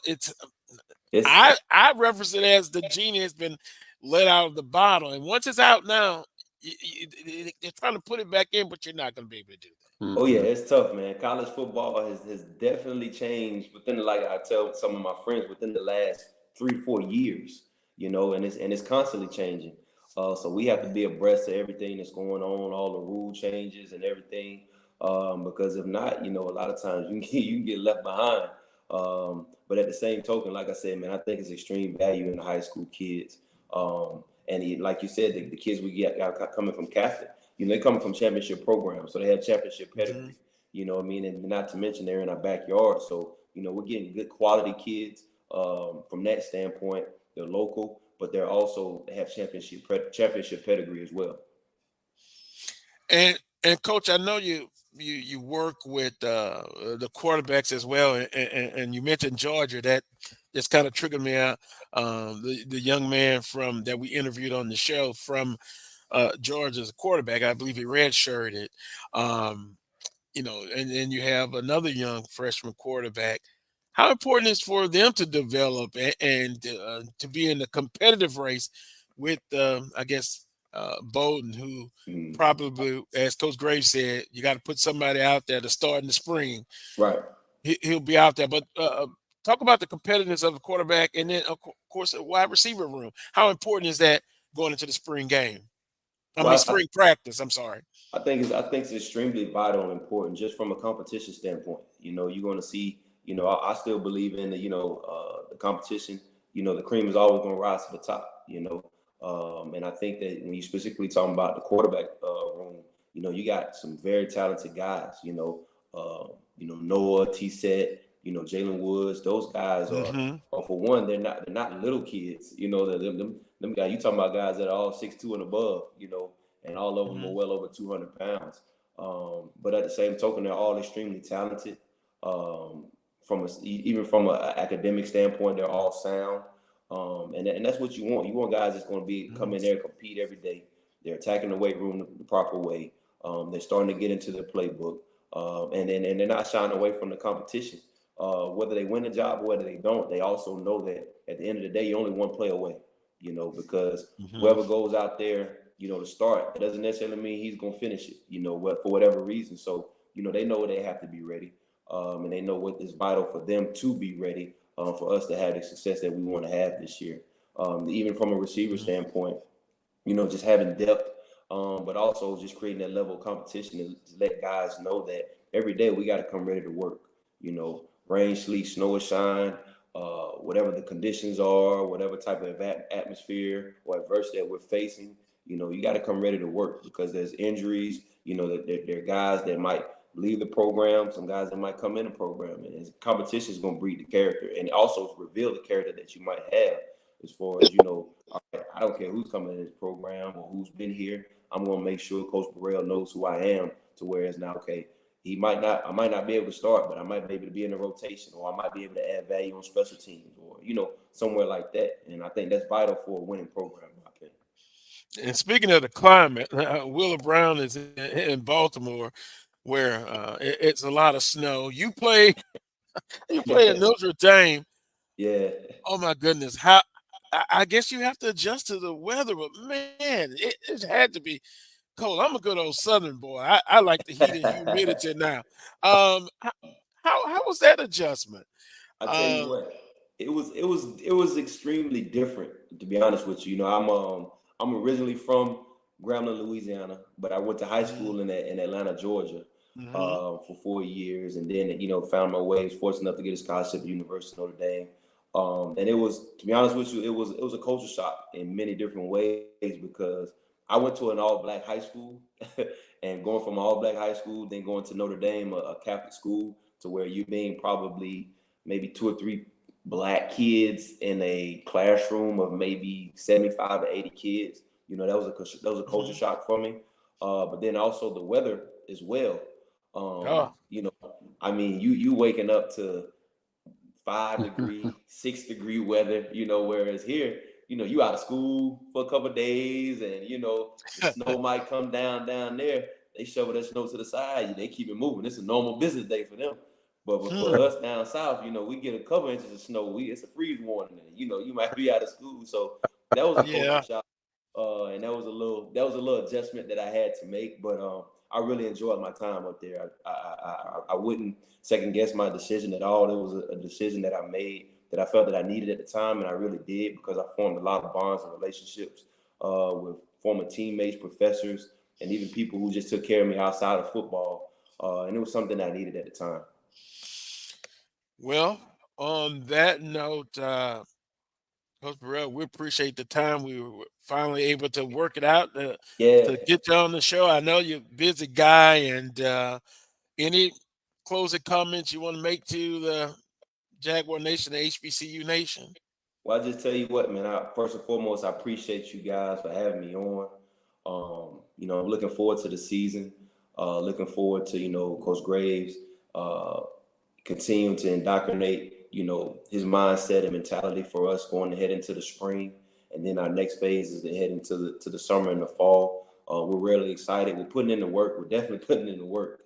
I reference it as the genie has been let out of the bottle. And once it's out now, they're trying to put it back in, but you're not going to be able to do that. Oh yeah, it's tough, man. College football has definitely changed like I tell some of my friends, within the last 3-4 years, you know, and it's constantly changing. So we have to be abreast of everything that's going on, all the rule changes and everything. Because if not, you know, a lot of times you can get left behind. But at the same token, like I said, man, I think it's extreme value in the high school kids. Like you said, the kids we got coming from Catholic, you know, they come from championship programs, so they have championship pedigree. You know what I mean? And not to mention they're in our backyard. So, you know, we're getting good quality kids from that standpoint. They're local, but they have championship pedigree as well. And Coach, I know you work with the quarterbacks as well, and you mentioned Georgia. That just kind of triggered me out. The young man that we interviewed on the show from Georgia's quarterback, I believe he redshirted. You know, and then you have another young freshman quarterback. How important is for them to develop and to be in a competitive race with, I guess, Bowden, who probably, as Coach Graves said, you got to put somebody out there to start in the spring. Right. He'll be out there. But talk about the competitiveness of the quarterback, and then, of course, a wide receiver room. How important is that going into the spring game? Spring practice. I'm sorry. I think it's extremely vital and important just from a competition standpoint. You know, you're going to see. You know, I still believe in the competition. You know, the cream is always going to rise to the top. You know, and I think that when you specifically talking about the quarterback room, you know, you got some very talented guys. You know, Noah, T-Set, you know, Jalen Woods. Those guys are for one, they're not little kids. You know, them guys. You talking about guys that are all 6'2" and above. You know, and all of them are well over 200 pounds. But at the same token, they're all extremely talented. Even from an academic standpoint, they're all sound. And that's what you want. You want guys that's going to come in there and compete every day. They're attacking the weight room the proper way. They're starting to get into their playbook. And they're not shying away from the competition. Whether they win the job or whether they don't, they also know that at the end of the day, you're only one play away, you know, because whoever goes out there, you know, to start, it doesn't necessarily mean he's going to finish it, you know, for whatever reason. So, you know, they know they have to be ready. And they know what is vital for them to be ready for us to have the success that we want to have this year. Even from a receiver standpoint, you know, just having depth, but also just creating that level of competition to let guys know that every day we got to come ready to work. You know, rain, sleet, snow, or shine, whatever the conditions are, whatever type of atmosphere or adversity that we're facing, you know, you got to come ready to work because there's injuries. You know, there are guys that might leave the program, some guys that might come in the program, and competition is going to breed the character and also reveal the character that you might have as far as, all right, I don't care who's coming in this program or who's been here. I'm going to make sure Coach Burrell knows who I am, to where it's now, okay, I might not be able to start, but I might be able to be in the rotation, or I might be able to add value on special teams, or, somewhere like that. And I think that's vital for a winning program, in my opinion. And speaking of the climate, Willa Brown is in Baltimore, where it's a lot of snow. You play at Notre Dame. Yeah. Oh my goodness, I guess you have to adjust to the weather, but man, it had to be cold. I'm a good old Southern boy. I like the heat and humidity now. How was that adjustment? I tell you what, it was extremely different, to be honest with you. I'm originally from Grambling, Louisiana, but I went to high school in Atlanta, Georgia, for 4 years, and then found my way. Was fortunate enough to get a scholarship at the University of Notre Dame. And it was, to be honest with you, it was a culture shock in many different ways, because I went to an all-black high school, and going from an all-black high school, then going to Notre Dame, a Catholic school, to where you being probably maybe 2 or 3 black kids in a classroom of maybe 75 to 80 kids. That was a culture shock for me. But then also the weather as well. You waking up to 5-degree, 6-degree weather, whereas here, you out of school for a couple of days, and the snow might come down there. They shovel that snow to the side. They keep it moving. It's a normal business day for them. But for us down south, we get a couple inches of snow. It's a freeze warning. You might be out of school. So that was a culture shock. And that was a little adjustment that I had to make. But I really enjoyed my time up there. I wouldn't second guess my decision at all. It was a decision that I made that I felt that I needed at the time, and I really did, because I formed a lot of bonds and relationships with former teammates, professors, and even people who just took care of me outside of football. And it was something that I needed at the time. Well, on that note, Coach Burrell, we appreciate the time. We were finally able to work it out to get you on the show. I know you're a busy guy, and any closing comments you want to make to the Jaguar Nation, the HBCU Nation? Well, I just tell you what, man, first and foremost, I appreciate you guys for having me on. I'm looking forward to the season, looking forward to, Coach Graves continuing to indoctrinate, his mindset and mentality for us going ahead into the spring. And then our next phase is to head into the summer and the fall. We're really excited. We're putting in the work. We're definitely putting in the work.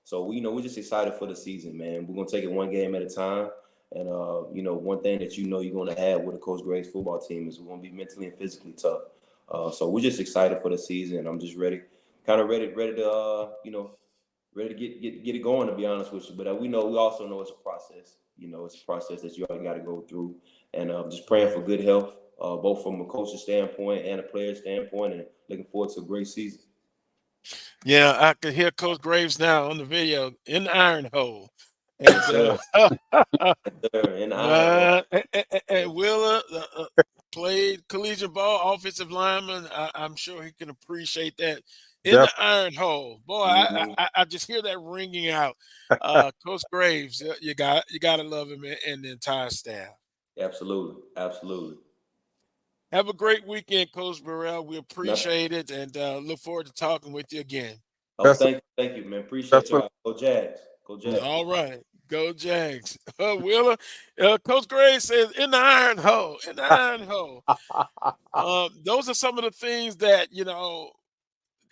So we're just excited for the season, man. We're going to take it one game at a time. And, one thing that you're going to have with a Coach Graves football team is we're going to be mentally and physically tough. So we're just excited for the season. I'm just ready to get it going, to be honest with you. But we also know it's a process. It's a process that you all got to go through. And just praying for good health, both from a coach's standpoint and a player's standpoint, and looking forward to a great season. Yeah, I could hear Coach Graves now on the video in the iron hole. And, and Willa played collegiate ball, offensive lineman. I'm sure he can appreciate that. In the iron hole, boy, I just hear that ringing out. Coach Graves, you got to love him and the entire staff. Absolutely. Have a great weekend, Coach Burrell. We appreciate it, and look forward to talking with you again. Oh, thank you, man. Appreciate you. Go Jags. All right, go Jags. Willa, Coach Graves says in the iron hole. Those are some of the things that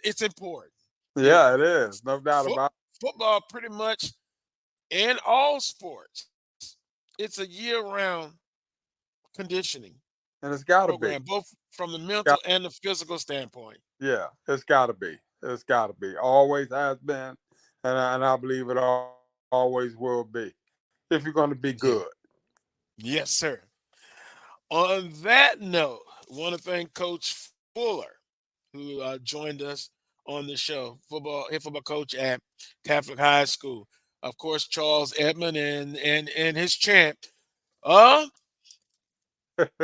it's important. Yeah, it is. No doubt about it. Football, pretty much, and all sports, it's a year-round conditioning. And it's got to be. Both from the mental and the physical standpoint. Yeah, it's got to be. It's got to be. Always has been, and I believe it always will be, if you're going to be good. Yes, sir. On that note, I want to thank Coach Fuller, who joined us on the show, head football coach at Catholic High School. Of course, Charles Edmond and his champ.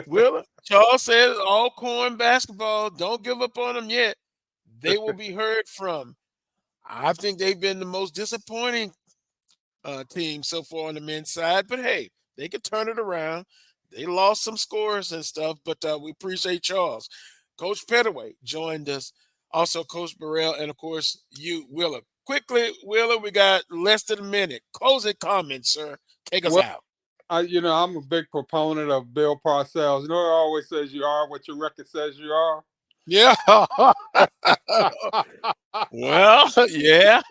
Willa, Charles says Alcorn basketball, don't give up on them yet. They will be heard from. I think they've been the most disappointing team so far on the men's side, but hey, they could turn it around. they lost some scores and stuff, but we appreciate Charles. Coach Pettaway joined us. Also, Coach Burrell, and of course, you, Willa. Quickly, Willa, we got less than a minute. Closing comments, sir. Take us out. I'm a big proponent of Bill Parcells. You know, it always says you are what your record says you are. Yeah. Well, yeah.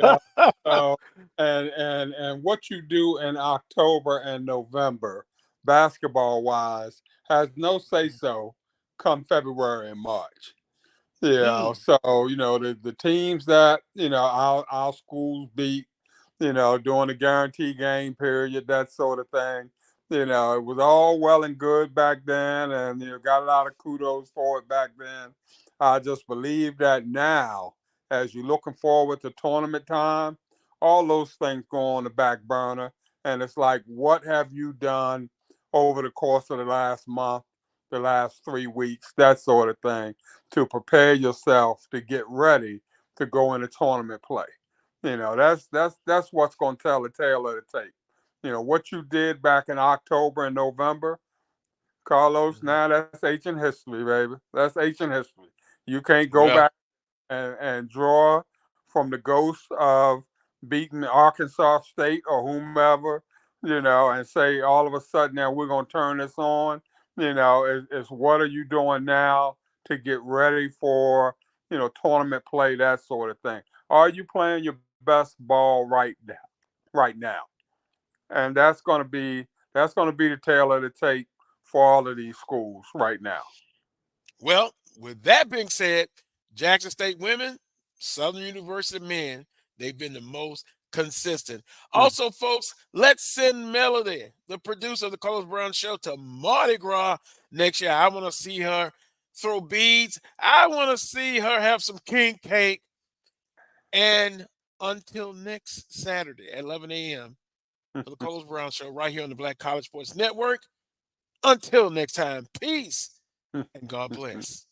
And what you do in October and November, basketball wise, has no say so come February and March. So the teams that our schools beat, during the guarantee game period, that sort of thing. It was all well and good back then, and got a lot of kudos for it back then. I just believe that now, as you're looking forward to tournament time, all those things go on the back burner, and it's like, what have you done over the course of the last month, the last 3 weeks, that sort of thing, to prepare yourself to get ready to go into tournament play. That's what's going to tell the tale of the tape. What you did back in October and November, Carlos, now that's ancient history, baby. That's ancient history. You can't go back and draw from the ghost of beating Arkansas State or whomever, and say all of a sudden now we're going to turn this on. It's what are you doing now to get ready for, tournament play, that sort of thing. Are you playing your best ball right now? And that's going to be the tale of the tape for all of these schools right now. Well, with that being said, Jackson State women, Southern University men, they've been the most consistent. Also, folks, let's send Melody, the producer of the Carlos Brown Show, to Mardi Gras next year. I want to see her throw beads. I want to see her have some king cake. And until next Saturday at 11 a.m. for the Carlos Brown Show right here on the Black College Sports Network. Until next time, peace and God bless.